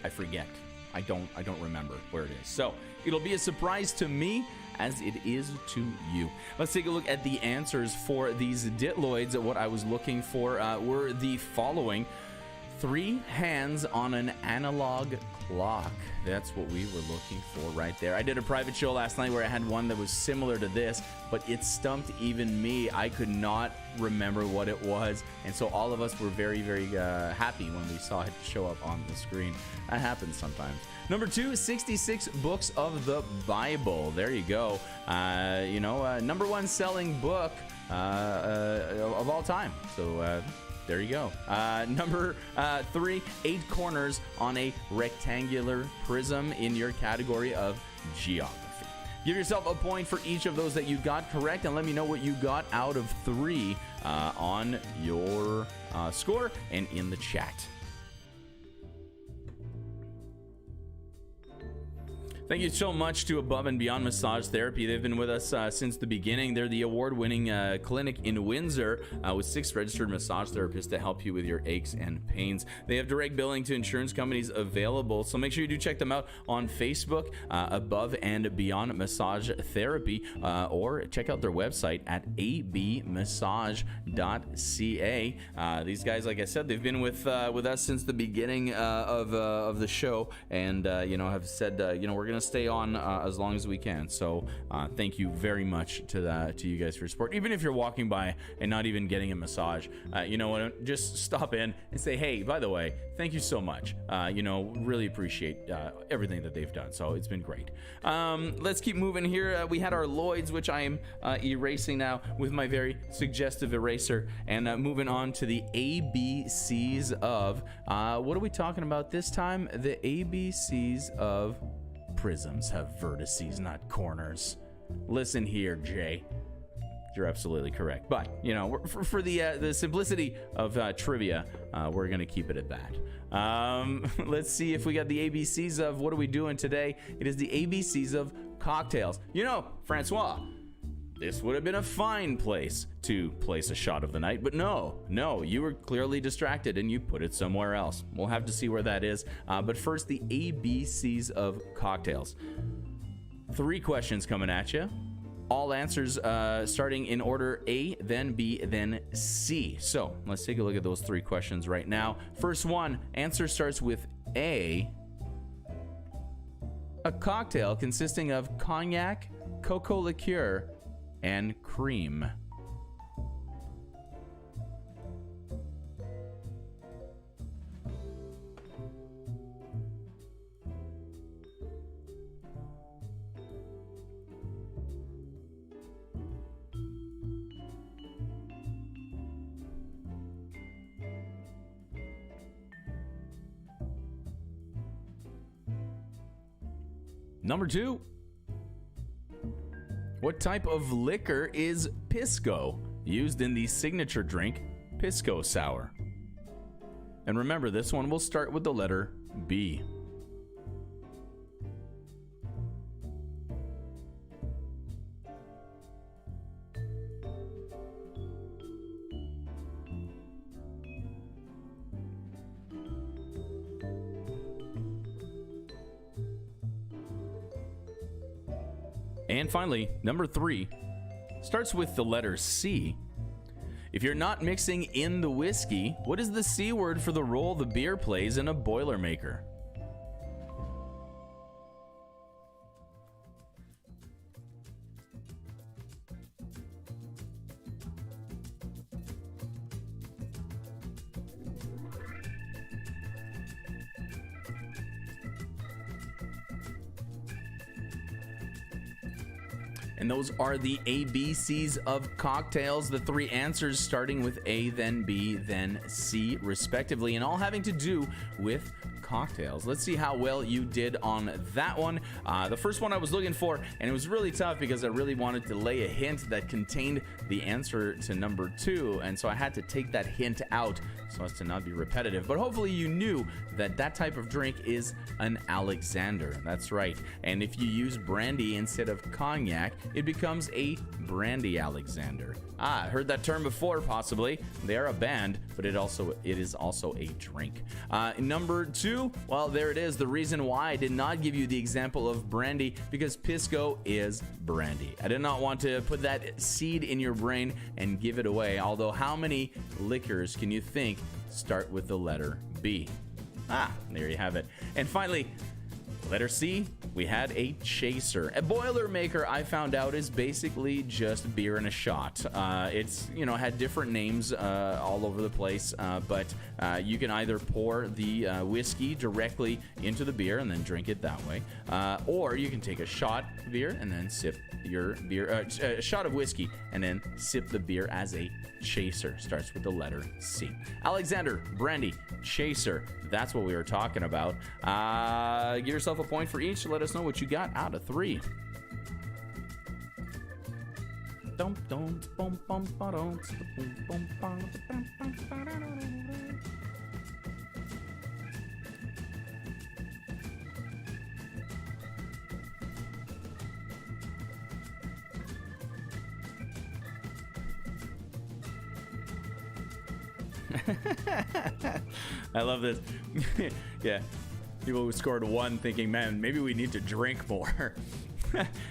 [SPEAKER 1] forget. I don't remember where it is. So it'll be a surprise to me as it is to you. Let's take a look at the answers for these Ditloids. What I was looking for were the following. 3 hands on an analog clock. That's what we were looking for right there. I did a private show last night where I had one that was similar to this, but it stumped even me. I could not remember what it was, and so all of us were very, very happy when we saw it show up on the screen. That happens sometimes. Number 2, 66 books of the Bible. There you go. Number 1 selling book of all time. So there you go. Number 3, 8 corners on a rectangular prism in your category of geography. Give yourself a point for each of those that you got correct, and let me know what you got out of 3 on your score and in the chat. Thank you so much to Above and Beyond Massage Therapy. They've been with us since the beginning. They're the award-winning clinic in Windsor with 6 registered massage therapists to help you with your aches and pains. They have direct billing to insurance companies available, so make sure you do check them out on Facebook, Above and Beyond Massage Therapy, or check out their website at abmassage.ca. These guys, like I said, they've been with us since the beginning of the show, and have said we're gonna stay on as long as we can. So thank you very much to you guys for your support. Even if you're walking by and not even getting a massage, just stop in and say, hey, by the way, thank you so much. Really appreciate everything that they've done. So it's been great. Let's keep moving here. We had our Lloyds, which I am erasing now with my very suggestive eraser, and moving on to the ABCs of what are we talking about this time? The ABCs of prisms have vertices, not corners. Listen here, Jay. You're absolutely correct. But, for the simplicity of trivia, we're going to keep it at that. Let's see if we got the ABCs of what are we doing today. It is the ABCs of cocktails. Francois, this would have been a fine place to place a shot of the night, but no, you were clearly distracted and you put it somewhere else. We'll have to see where that is. But first, the ABCs of cocktails. 3 questions coming at you. All answers starting in order A, then B, then C. So let's take a look at those 3 questions right now. First one, answer starts with A. A cocktail consisting of cognac, cocoa liqueur, and cream. Number 2. What type of liquor is Pisco, used in the signature drink Pisco Sour? And remember, this one will start with the letter B. And finally, number 3 starts with the letter C. If you're not mixing in the whiskey, what is the C word for the role the beer plays in a Boilermaker? And those are the ABCs of cocktails, the 3 answers starting with A, then B, then C, respectively, and all having to do with cocktails. Let's see how well you did on that one. The first one I was looking for, and it was really tough because I really wanted to lay a hint that contained the answer to number 2, and so I had to take that hint out so as to not be repetitive. But hopefully you knew that that type of drink is an Alexander. That's right. And if you use brandy instead of cognac, it becomes a brandy Alexander. Heard that term before, possibly. They are a band. but it is also a drink. Number 2, well, there it is. The reason why I did not give you the example of brandy, because pisco is brandy. I did not want to put that seed in your brain and give it away. Although, how many liquors can you think start with the letter B? There you have it. And finally, letter C, we had a chaser. A Boilermaker, I found out, is basically just beer in a shot. It's, had different names all over the place, but you can either pour the whiskey directly into the beer and then drink it that way, or you can take a shot of beer and then sip your beer, a shot of whiskey and then sip the beer as a chaser. Starts with the letter C. Alexander, brandy, chaser. That's what we were talking about. Give yourself a point for each. Let us know what you got out of 3. I love this. Yeah. People who scored 1 thinking, man, maybe we need to drink more.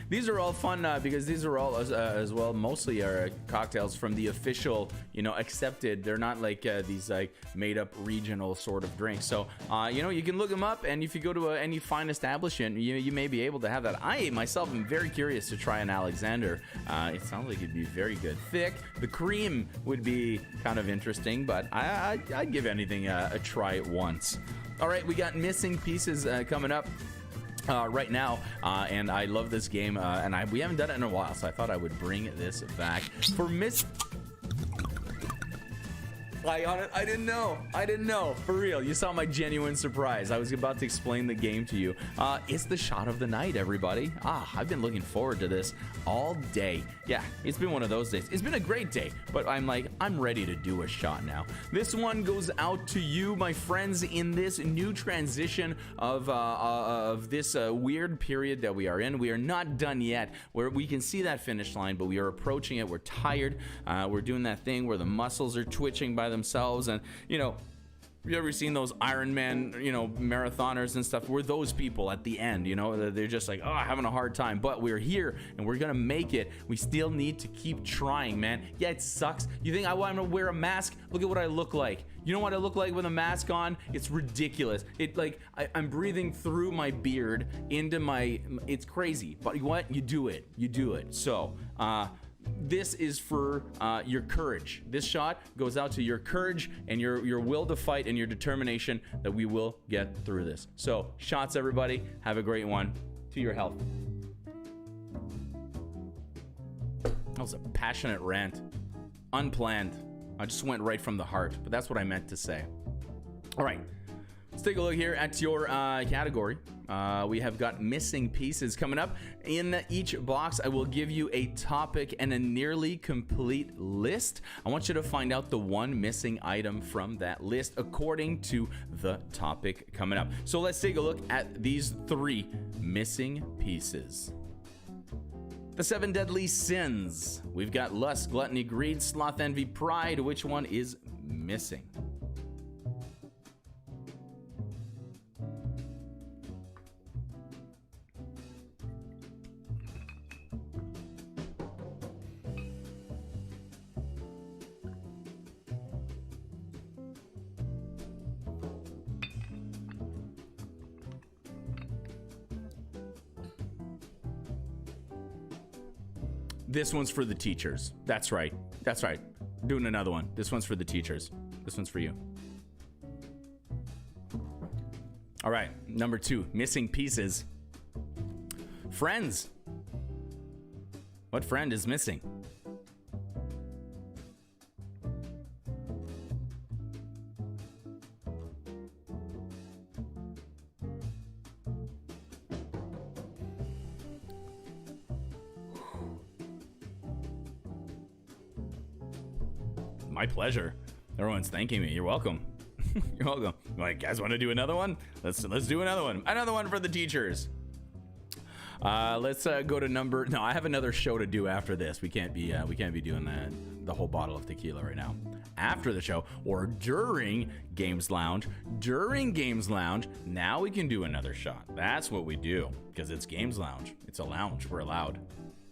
[SPEAKER 1] These are all fun because these are all as well mostly are cocktails from the official, accepted. They're not like these like made up regional sort of drinks. So you can look them up, and if you go to any fine establishment, you may be able to have that. I myself am very curious to try an Alexander. It sounds like it'd be very good. Thick. The cream would be kind of interesting, but I'd give anything a try at once. All right, we got missing pieces coming up right now, and I love this game, and we haven't done it in a while, so I thought I would bring this back. For I didn't know. For real, you saw my genuine surprise. I was about to explain the game to you. It's the shot of the night, everybody. I've been looking forward to this all day. Yeah, it's been one of those days. It's been a great day, but I'm ready to do a shot now. This one goes out to you, my friends, in this new transition of this weird period that we are in. We are not done yet, where we can see that finish line, but we are approaching it. We're tired. We're doing that thing where the muscles are twitching by themselves, and you ever seen those Iron Man marathoners and stuff? We're those people at the end. They're just like, having a hard time, but we're here and we're gonna make it. We still need to keep trying, man. Yeah, it sucks. You think I want to wear a mask? Look at what I look like. You know what I look like with a mask on? It's ridiculous. I'm breathing through my beard into it's crazy, but what? You do it. So this is for your courage. This shot goes out to your courage and your will to fight and your determination that we will get through this. So, shots, everybody. Have a great one. To your health. That was a passionate rant. Unplanned. I just went right from the heart, but that's what I meant to say. All right. Let's take a look here at your category. We have got missing pieces coming up. In each box, I will give you a topic and a nearly complete list. I want you to find out the one missing item from that list according to the topic coming up. So let's take a look at these 3 missing pieces. The 7 deadly sins. We've got lust, gluttony, greed, sloth, envy, pride. Which one is missing? This one's for the teachers. That's right. Doing another one. This one's for the teachers. This one's for you. All right, number 2, missing pieces. Friends. What friend is missing? My pleasure. Everyone's thanking me. You're welcome. You're welcome. You guys want to do another one? Let's do another one. Another one for the teachers. Let's go to number. No, I have another show to do after this. We can't be doing the whole bottle of tequila right now. after the show or during Games Lounge. During Games Lounge, now we can do another shot. That's what we do because it's Games Lounge. It's a lounge. We're allowed.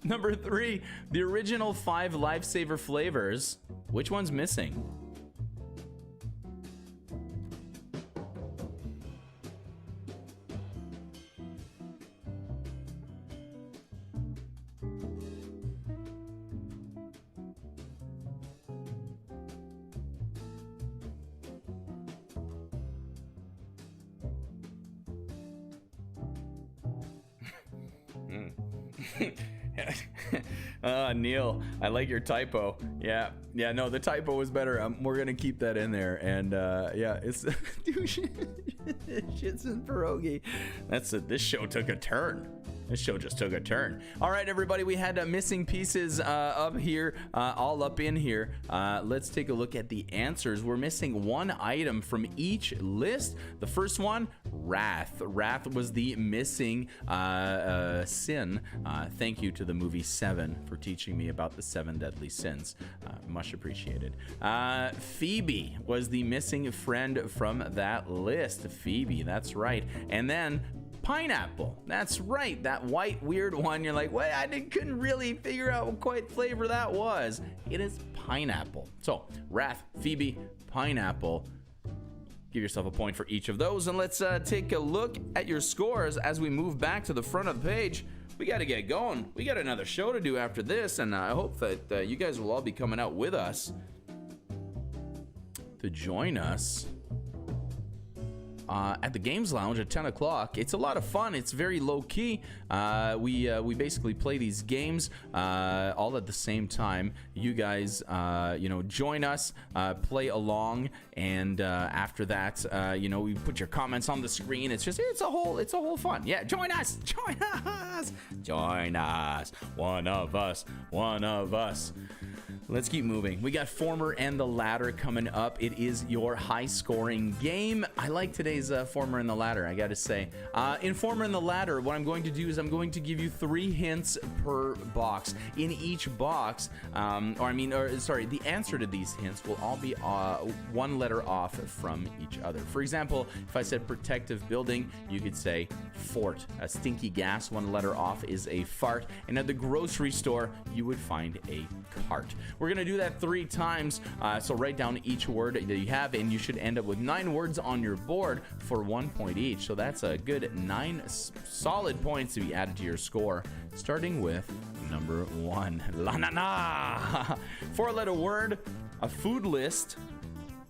[SPEAKER 1] Number 3, the original 5 lifesaver flavors. Which one's missing? Neil, I like your typo. Yeah, no, the typo was better. We're gonna keep that in there. And yeah, it's shits and pierogi. That's it. This show took a turn. This show just took a turn. All right, everybody, we had missing pieces up here, all up in here. Let's take a look at the answers. We're missing one item from each list. The first one, wrath. Wrath was the missing sin. Thank you to the movie Seven for teaching me about the 7 deadly sins. Much appreciated. Phoebe was the missing friend from that list. Phoebe, that's right. And then pineapple. That's right. That white weird one. You're like, well, couldn't really figure out what quite flavor that was. It is pineapple. So, wrath, Phoebe, pineapple. Give yourself a point for each of those. And let's take a look at your scores as we move back to the front of the page. We got to get going. We got another show to do after this. And I hope that you guys will all be coming out with us to join us at the Games Lounge at 10 o'clock. It's a lot of fun. It's very low key. We basically play these games all at the same time. You guys, join us, play along, and after that, we put your comments on the screen. It's a whole fun. Yeah, join us. One of us. Let's keep moving. We got Former and the Ladder coming up. It is your high-scoring game. I like today's Former and the Ladder, I gotta say. In Former and the Ladder, what I'm going to do is I'm going to give you 3 hints per box. In each box, the answer to these hints will all be 1 letter off from each other. For example, if I said protective building, you could say fort. A stinky gas, 1 letter off, is a fart. And at the grocery store, you would find a cart. We're going to do that 3 times, so write down each word that you have, and you should end up with 9 words on your board for 1 point each. So that's a good 9 solid points to be added to your score, starting with number 1. La-na-na! 4-letter word, a food list,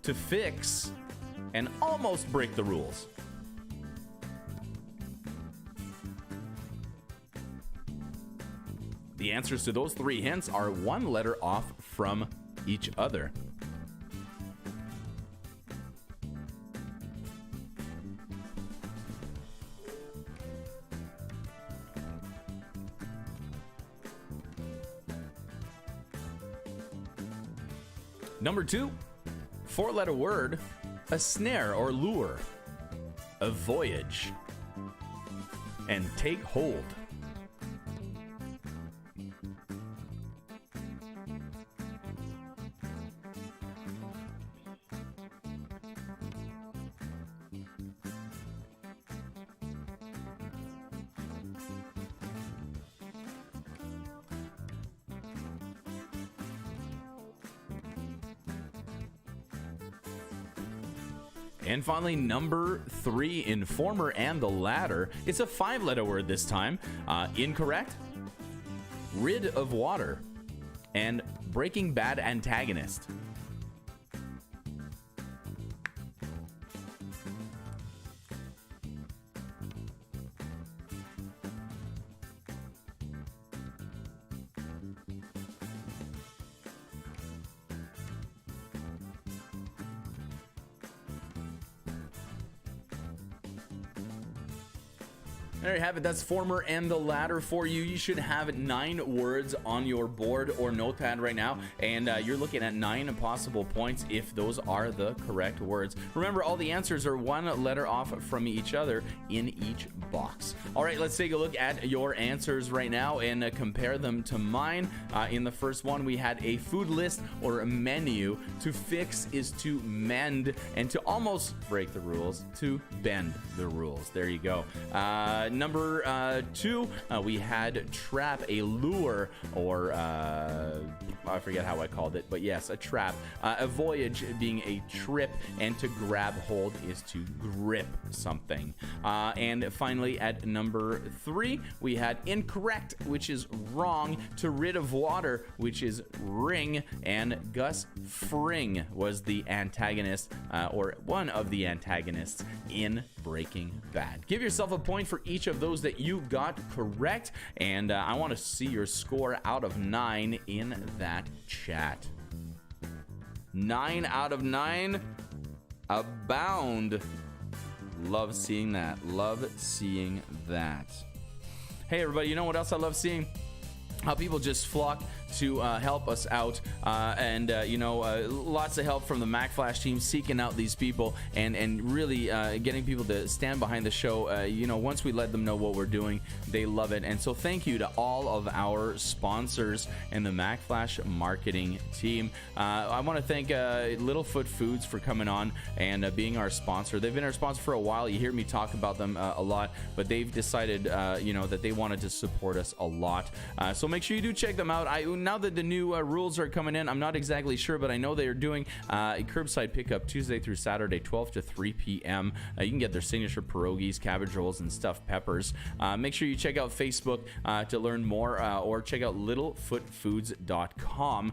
[SPEAKER 1] to fix, and almost break the rules. The answers to those 3 hints are 1 letter off from each other. Number 2, 4-letter word, a snare or lure, a voyage, and take hold. And finally, number 3, Informer and the Ladder. It's a 5-letter word this time. Incorrect, rid of water, and Breaking Bad antagonist. There you have it. That's former and the latter for you. You should have 9 words on your board or notepad right now, and you're looking at 9 possible points if those are the correct words. Remember, all the answers are one letter off from each other in each box. All right, let's take a look at your answers right now and compare them to mine. In the first one, we had a food list or a menu. To fix is to mend, and to almost break the rules, to bend the rules. There you go. Number 2, we had trap, a lure, or I forget how I called it, but yes, a trap. A voyage being a trip, and to grab hold is to grip something. And finally, at number 3, we had incorrect, which is wrong, to rid of water, which is ring, and Gus Fring was the antagonist, or one of the antagonists in Breaking Bad. Give yourself a point for each of those that you got correct, and I want to see your score out of 9 in that chat. 9 out of 9. Abound. Love seeing that. Love seeing that. Hey, everybody, you know what else I love seeing? How people just flock to help us out, and lots of help from the Mack Flash team seeking out these people and really getting people to stand behind the show. Once we let them know what we're doing, they love it. And so thank you to all of our sponsors and the Mack Flash marketing team. I want to thank Littlefoot Foods for coming on and being our sponsor. They've been our sponsor for a while. You hear me talk about them a lot, but they've decided that they wanted to support us a lot. So make sure you do check them out. Now that the new rules are coming in, I'm not exactly sure, but I know they are doing a curbside pickup Tuesday through Saturday, 12 to 3 p.m. You can get their signature pierogies, cabbage rolls, and stuffed peppers. Make sure you check out Facebook to learn more, or check out littlefootfoods.com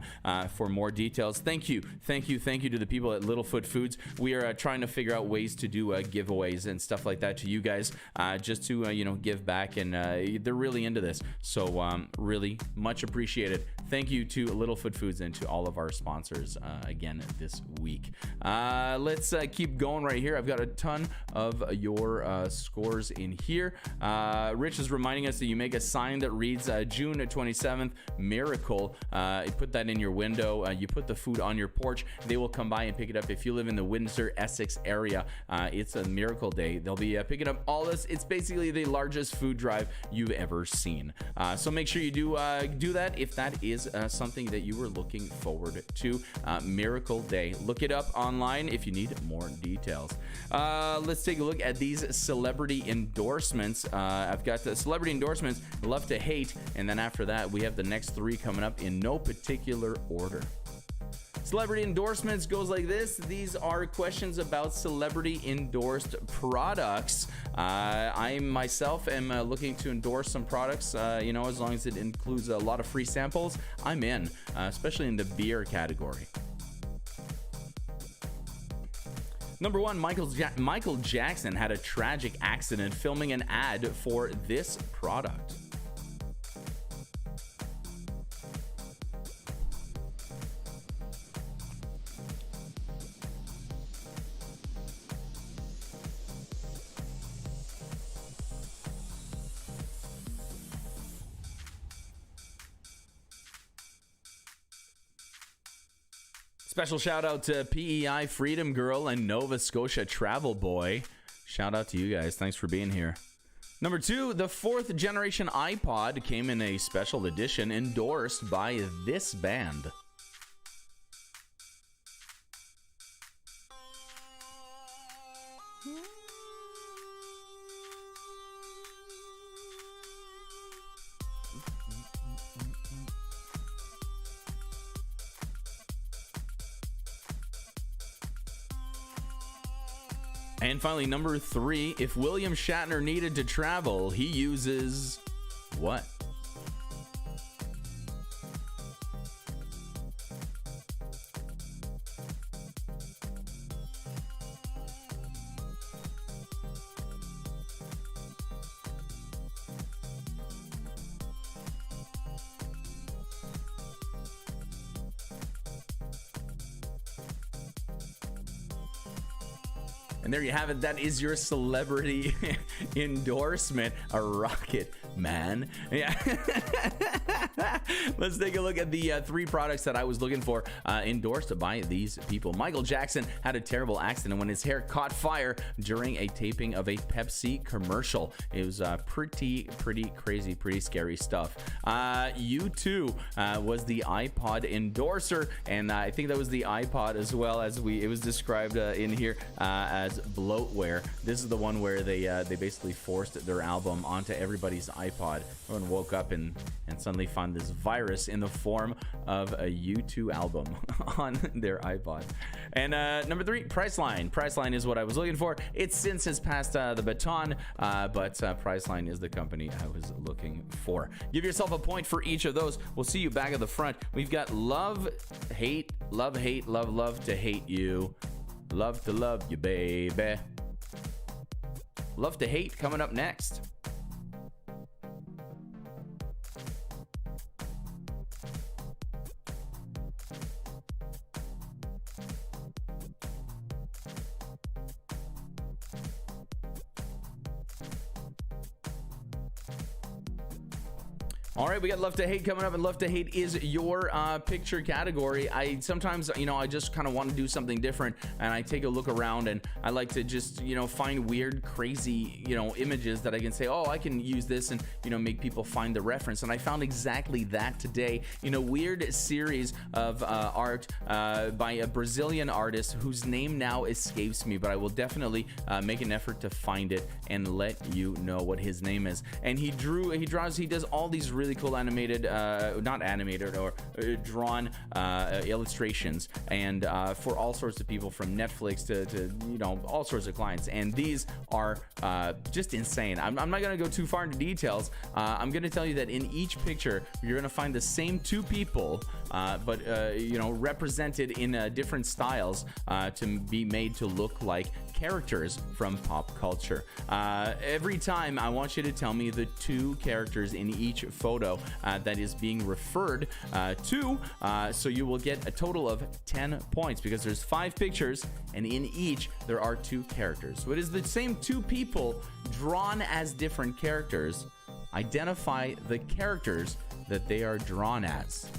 [SPEAKER 1] for more details. Thank you to the people at Littlefoot Foods. We are trying to figure out ways to do giveaways and stuff like that to you guys, just to give back, and they're really into this. So really much appreciated. Thank you to Littlefoot Foods and to all of our sponsors again this week. Let's keep going right here. I've got a ton of your scores in here. Rich is reminding us that you make a sign that reads June 27th, miracle. You put that in your window. You put the food on your porch. They will come by and pick it up. If you live in the Windsor, Essex area, it's a miracle day. They'll be picking up all this. It's basically the largest food drive you've ever seen. So make sure you do that if that is something that you were looking forward to. Miracle Day. Look it up online if you need more details. Let's take a look at these celebrity endorsements. I've got the celebrity endorsements, love to hate, and then after that we have the next 3 coming up in no particular order. Celebrity endorsements goes like this. These are questions about celebrity endorsed products. I myself am looking to endorse some products, as long as it includes a lot of free samples, I'm in, especially in the beer category. Number 1, Michael Jackson had a tragic accident filming an ad for this product. Special shout out to PEI Freedom Girl and Nova Scotia Travel Boy. Shout out to you guys. Thanks for being here. Number 2, the 4th generation iPod came in a special edition endorsed by this band. And finally, number 3, if William Shatner needed to travel, he uses what? And there you have it. That is your celebrity endorsement, a rocket man. Yeah. Let's take a look at the 3 products that I was looking for endorsed by these people. Michael Jackson had a terrible accident when his hair caught fire during a taping of a Pepsi commercial. It was pretty crazy, pretty scary stuff. U2 was the iPod endorser, and I think that was the iPod as well, as it was described in here as bloatware. This is the one where they basically forced their album onto everybody's iPod. Everyone woke up and suddenly found this virus in the form of a U2 album on their iPod. And number 3, Priceline. Priceline is what I was looking for. It since has passed the baton, but Priceline is the company I was looking for. Give yourself a point for each of those. We'll see you back at the front. We've got love, hate, love, hate, love to hate you. Love to love you, baby. Love to hate coming up next. All right, we got love to hate coming up, and love to hate is your picture category. I sometimes, I just kind of want to do something different, and I take a look around, and I like to just, find weird, crazy, images that I can say, oh, I can use this and, make people find the reference. And I found exactly that today in a weird series of art by a Brazilian artist whose name now escapes me, but I will definitely make an effort to find it and let you know what his name is. And he does all these really cool animated, not animated, or drawn illustrations, and for all sorts of people, from Netflix to all sorts of clients. And these are just insane. I'm not going to go too far into details. I'm going to tell you that in each picture you're going to find the same 2 people, but represented in different styles to be made to look like characters from pop culture. Every time I want you to tell me the 2 characters in each photo that is being referred to, so you will get a total of 10 points, because there's 5 pictures and in each there are 2 characters. So it is the same 2 people drawn as different characters. Identify the characters that they are drawn as.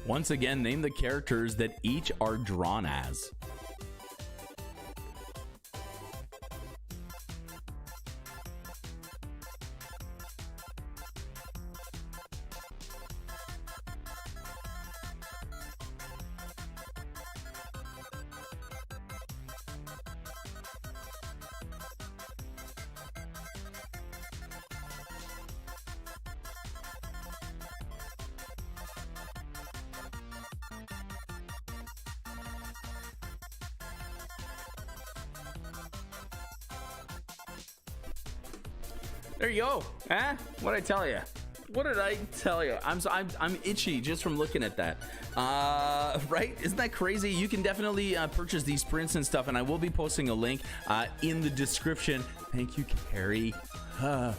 [SPEAKER 1] Once again, name the characters that each are drawn as. There you go. Huh? What'd I tell you? What did I tell you? I'm itchy just from looking at that. Right? Isn't that crazy? You can definitely purchase these prints and stuff, and I will be posting a link in the description. Thank you, Carrie. I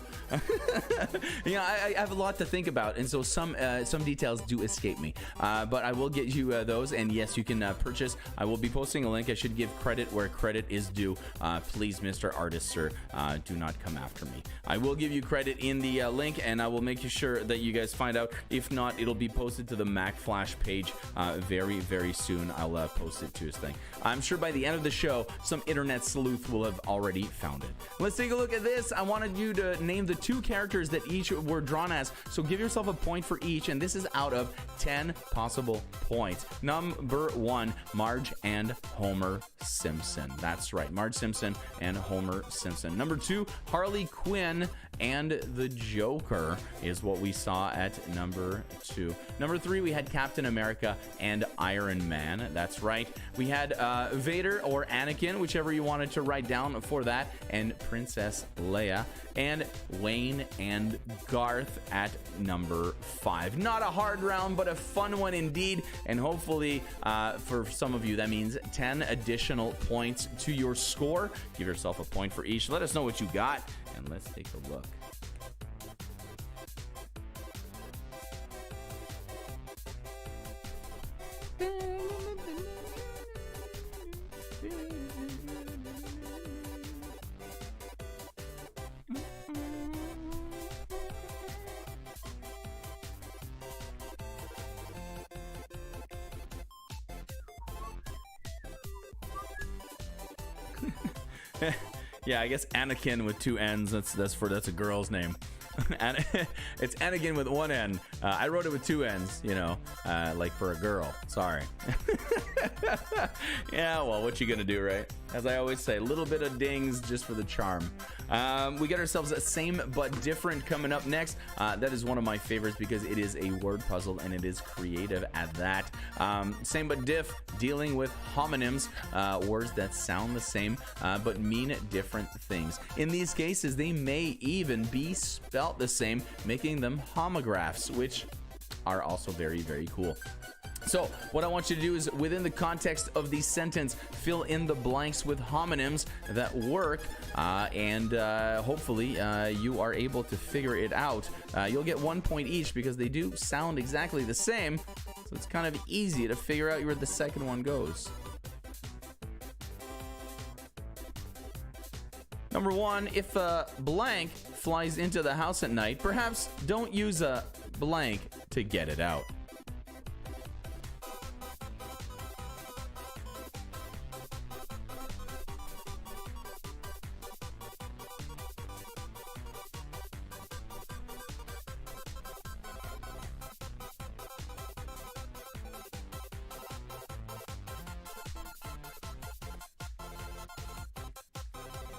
[SPEAKER 1] have a lot to think about, and so some details do escape me. But I will get you those, and yes, you can purchase. I will be posting a link. I should give credit where credit is due. Please, Mr. Artist, sir, do not come after me. I will give you credit in the link, and I will make sure that you guys find out. If not, it'll be posted to the Mack Flash page very, very soon. I'll post it to his thing. I'm sure by the end of the show, some internet sleuth will have already found it. Let's take a look at this. I wanted you to name the 2 characters that each were drawn as, so give yourself a point for each, and this is out of 10 possible points. Number 1, Marge and Homer Simpson. That's right, Marge Simpson and Homer Simpson. Number 2, Harley Quinn and the Joker is what we saw at number 2. Number 3, we had Captain America and Iron Man. That's right. We had Vader or Anakin, whichever you wanted to write down for that, and Princess Leia, and Wayne and Garth at number 5. Not a hard round, but a fun one indeed, and hopefully for some of you that means 10 additional points to your score. Give yourself a point for each. Let us know what you got, and let's take a look. Yeah, I guess Anakin with 2 N's. That's a girl's name. It's Anakin with 1 N. I wrote it with 2 N's, like for a girl. Sorry. Yeah, well, what you gonna do, right? As I always say, a little bit of dings just for the charm. We get ourselves a Same But Different coming up next. That is one of my favorites because it is a word puzzle and it is creative at that. Same But Diff, dealing with homonyms, words that sound the same but mean different things. In these cases, they may even be spelt the same, making them homographs, which are also very, very cool. So what I want you to do is, within the context of the sentence, fill in the blanks with homonyms that work, and hopefully you are able to figure it out. You'll get 1 point each because they do sound exactly the same, so it's kind of easy to figure out where the second one goes. Number 1, if a blank flies into the house at night, perhaps don't use a blank to get it out.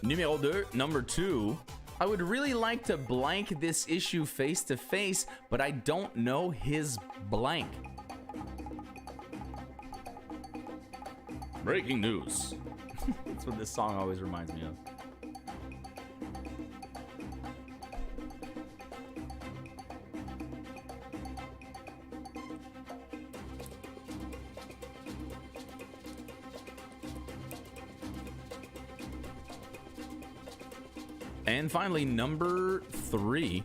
[SPEAKER 1] Numéro 2, number 2. I would really like to blank this issue face to face, but I don't know his blank. Breaking news. That's what this song always reminds me of. And finally, number 3.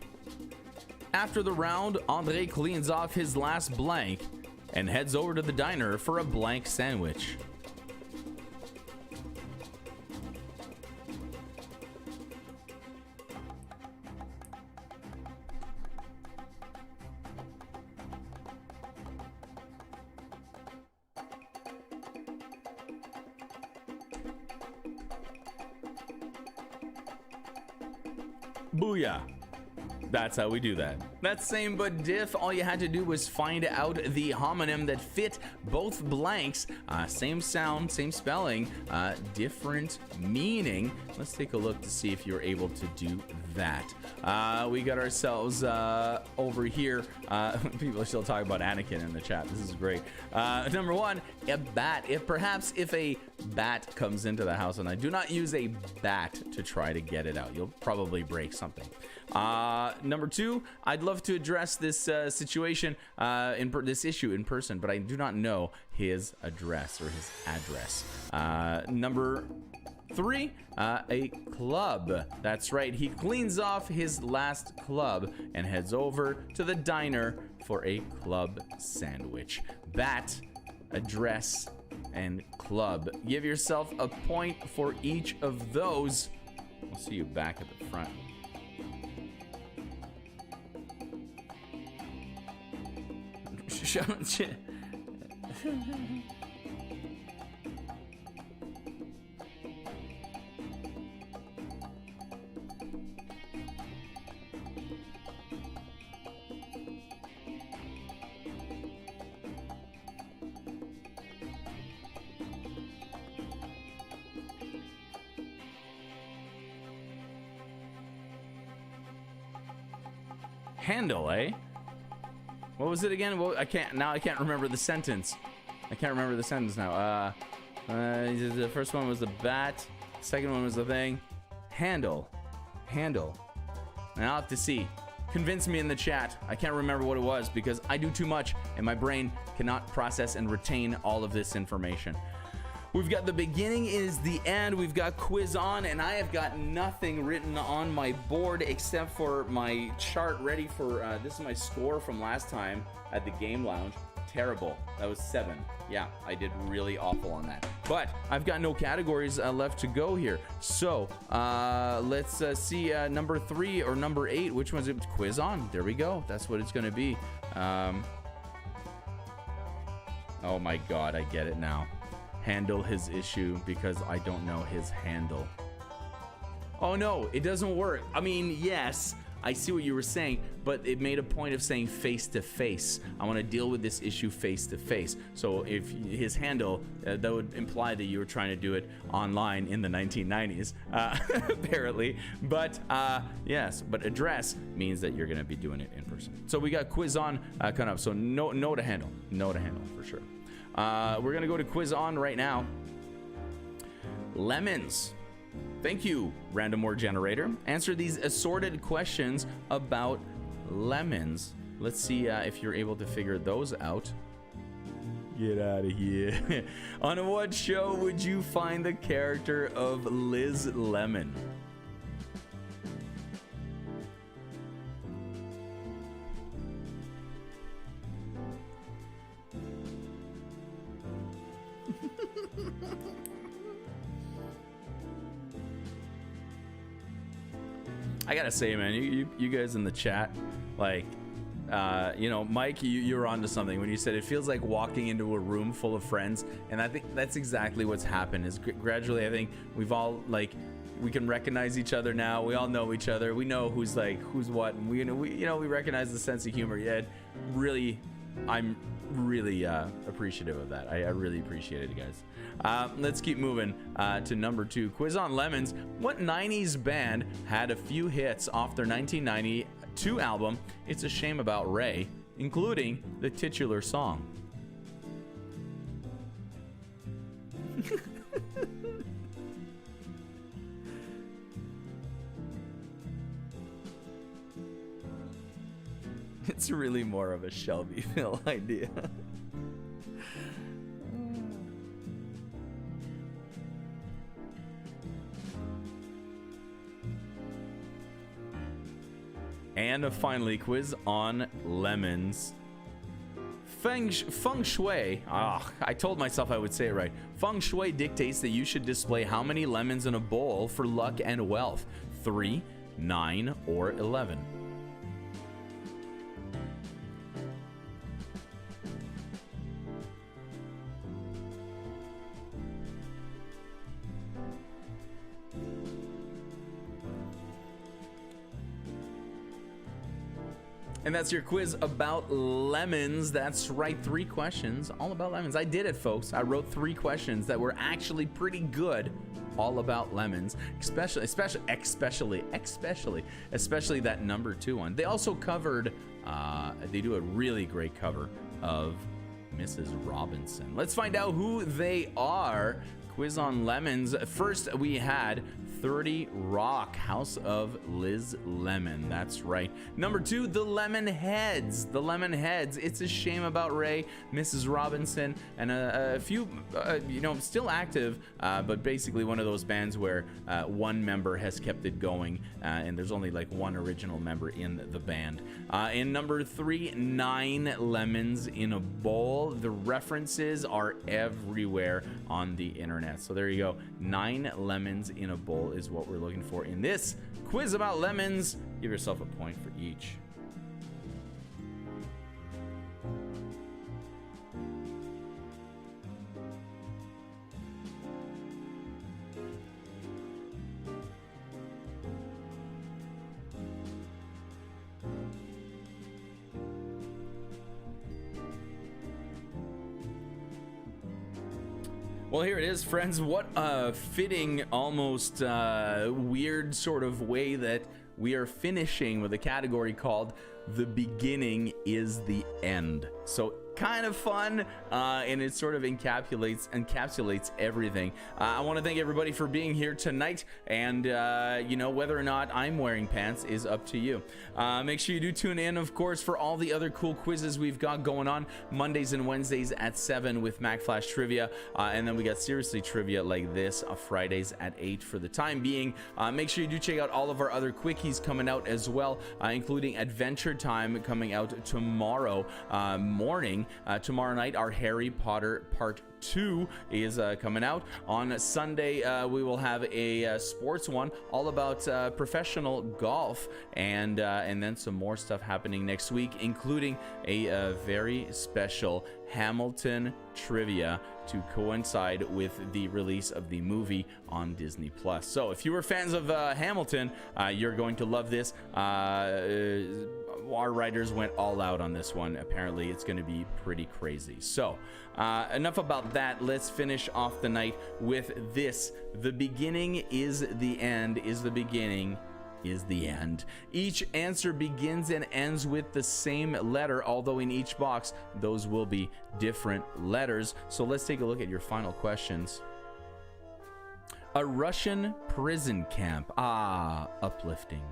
[SPEAKER 1] After the round, Andre cleans off his last blank and heads over to the diner for a blank sandwich. Booyah. That's how we do that. That's Same But Diff. All you had to do was find out the homonym that fit both blanks. Same sound, same spelling, different meaning. Let's take a look to see if you're able to do that. We got ourselves over here. People are still talking about Anakin in the chat. This is great. Number 1, a bat. If a bat comes into the house, and I do not use a bat to try to get it out. You'll probably break something. Number 2, I'd love to address this situation, this issue in person, but I do not know his address or his address. Number 3, a club. That's right. He cleans off his last club and heads over to the diner for a club sandwich. Bat, address, and club. Give yourself a point for each of those. We'll see you back at the front. Handle, eh? What was it again? Well, I can't remember the sentence. I can't remember the sentence now. The first one was the bat. The second one was the thing. Handle. And I'll have to see. Convince me in the chat. I can't remember what it was because I do too much and my brain cannot process and retain all of this information. We've got the beginning is the end. We've got quiz on, and I have got nothing written on my board except for my chart ready for, this is my score from last time at the game lounge. Terrible. That was 7. Yeah, I did really awful on that. But I've got no categories left to go here. So let's see number 3 or number 8. Which one's it? Quiz on. There we go. That's what it's going to be. Oh my God, I get it now. Handle his issue because I don't know his handle. Oh no, it doesn't work. I mean, yes, I see what you were saying, but it made a point of saying face to face. I want to deal with this issue face to face. So if his handle, that would imply that you were trying to do it online in the 1990s, apparently. But yes, but address means that you're going to be doing it in person. So we got quiz on coming up. So no to handle for sure. We're gonna go to quiz on right now. Lemons. Thank you, random word generator. Answer these assorted questions about lemons. Let's see if you're able to figure those out. Get out of here. On what show would you find the character of Liz Lemon? I gotta say, man, you guys in the chat, like, you know, Mike, you were onto something when you said it feels like walking into a room full of friends, and I think that's exactly what's happened. Is gradually, I think we've all, like, we can recognize each other now. We all know each other. We know who's what, and we recognize the sense of humor. Yeah, really, I'm really appreciative of that. I really appreciate it, guys. Let's keep moving to number 2. Quiz on lemons. What 90s band had a few hits off their 1992 album, It's a Shame About Ray, including the titular song? It's really more of a Shelbyville idea. And finally, quiz on lemons. Feng Shui. I told myself I would say it right. Feng Shui dictates that you should display how many lemons in a bowl for luck and wealth? 3, 9, or 11? And that's your quiz about lemons. That's right, 3 questions all about lemons. I did it, folks. I wrote 3 questions that were actually pretty good, all about lemons, especially that number 2 one. They also covered, they do a really great cover of Mrs. Robinson. Let's find out who they are. Quiz on lemons. First, we had 30 Rock, House of Liz Lemon. That's right. Number 2, the Lemon Heads. The Lemon Heads. It's a Shame About Ray, Mrs. Robinson, and a few, still active, but basically one of those bands where one member has kept it going, and there's only like one original member in the band. In number 3, 9 Lemons in a Bowl. The references are everywhere on the internet. So there you go. 9 Lemons in a Bowl is what we're looking for in this quiz about lemons. Give yourself a point for each. Well, here it is, friends. What a fitting, almost weird sort of way that we are finishing with a category called The Beginning is the End. So kind of fun, and it sort of encapsulates everything. I want to thank everybody for being here tonight, and whether or not I'm wearing pants is up to you. Make sure you do tune in, of course, for all the other cool quizzes we've got going on Mondays and Wednesdays at 7 with Mack Flash Trivia, and then we got Seriously Trivia like this Fridays at 8 for the time being. Make sure you do check out all of our other quickies coming out as well, including Adventure Time coming out tomorrow morning. Tomorrow night, our Harry Potter Part 2 is coming out. On Sunday, we will have a sports one all about professional golf, and then some more stuff happening next week, including a very special Hamilton trivia to coincide with the release of the movie on Disney Plus. So if you were fans of Hamilton, you're going to love this. Our writers went all out on this one. Apparently it's going to be pretty crazy. So enough about that. Let's finish off the night with this. The beginning is the end is the beginning is the end. Each answer begins and ends with the same letter, although in each box those will be different letters. So let's take a look at your final questions. A Russian prison camp. Ah, uplifting.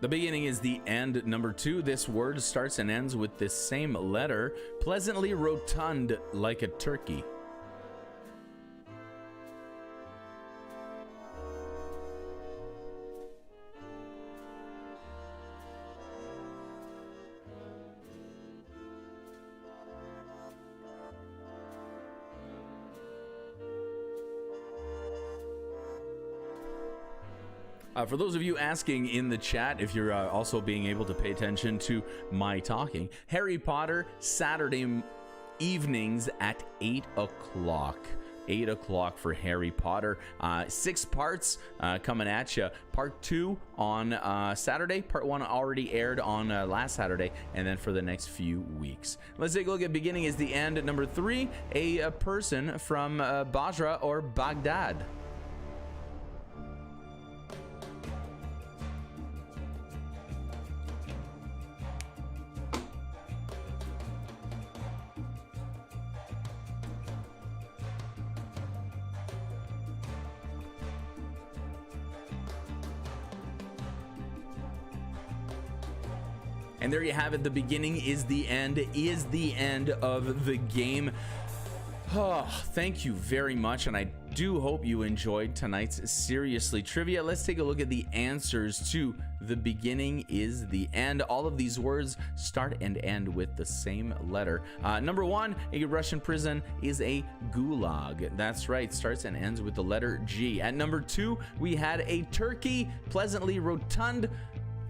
[SPEAKER 1] The beginning is the end. Number 2, this word starts and ends with the same letter. Pleasantly rotund like a turkey. For those of you asking in the chat, if you're also being able to pay attention to my talking, Harry Potter, Saturday evenings at 8 o'clock. 8 o'clock for Harry Potter. 6 parts coming at you. Part 2 on Saturday. Part 1 already aired on last Saturday, and then for the next few weeks. Let's take a look at beginning is the end. Number 3, a person from Basra or Baghdad. And there you have it. The beginning is the end of the game. Oh, thank you very much, and I do hope you enjoyed tonight's Seriously Trivia. Let's take a look at the answers to the beginning is the end. All of these words start and end with the same letter. Number 1, a Russian prison is a gulag. That's right, starts and ends with the letter G. At number 2, we had a turkey, pleasantly rotund,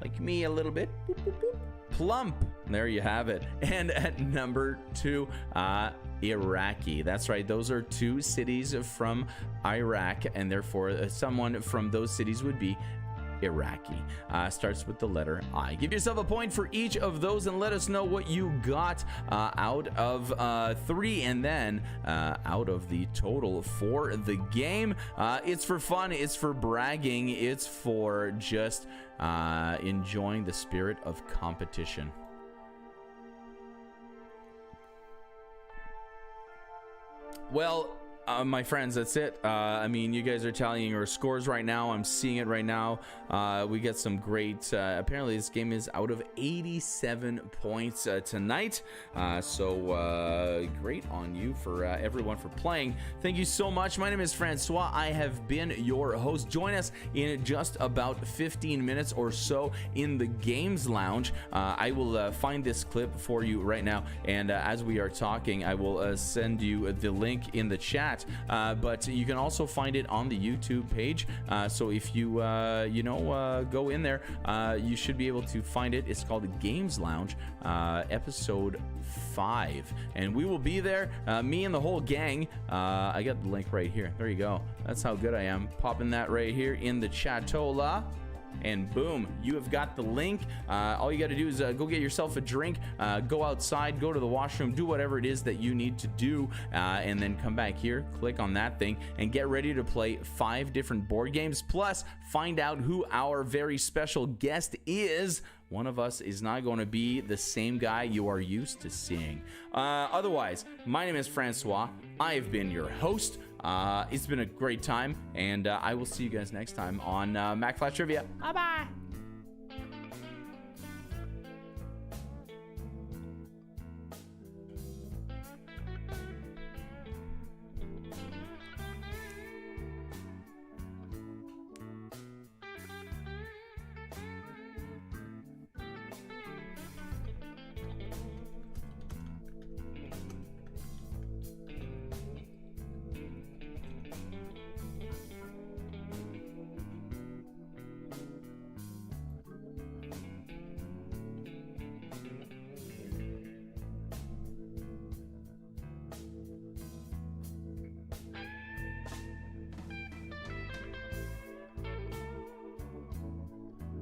[SPEAKER 1] like me a little bit. Boop, boop, boop. Plump. There you have it. And at number 2, Iraqi. That's right. Those are 2 cities from Iraq, and therefore someone from those cities would be Iraqi. Starts with the letter I. Give yourself a point for each of those and let us know what you got out of 3 and then out of the total for the game. It's for fun, it's for bragging, it's for just enjoying the spirit of competition. Well, my friends, that's it. I mean, you guys are tallying your scores right now. I'm seeing it right now. We get some great, apparently this game is out of 87 points tonight. So great on you for everyone for playing. Thank you so much. My name is Francois. I have been your host. Join us in just about 15 minutes or so in the Games Lounge. I will find this clip for you right now. And as we are talking, I will send you the link in the chat. But you can also find it on the YouTube page. So if you go in there, you should be able to find it. It's called the Games Lounge, episode 5, and we will be there. Me and the whole gang. I got the link right here. There you go. That's how good I am. Popping that right here in the chatola. And boom, you have got the link. All you got to do is go get yourself a drink, go outside, go to the washroom, do whatever it is that you need to do, and then come back here, click on that thing, and get ready to play 5 different board games, plus find out who our very special guest is. One of us is not going to be the same guy you are used to seeing. Otherwise, my name is Francois. I've been your host. It's been a great time, and I will see you guys next time on Mack Flash Trivia. Bye-bye.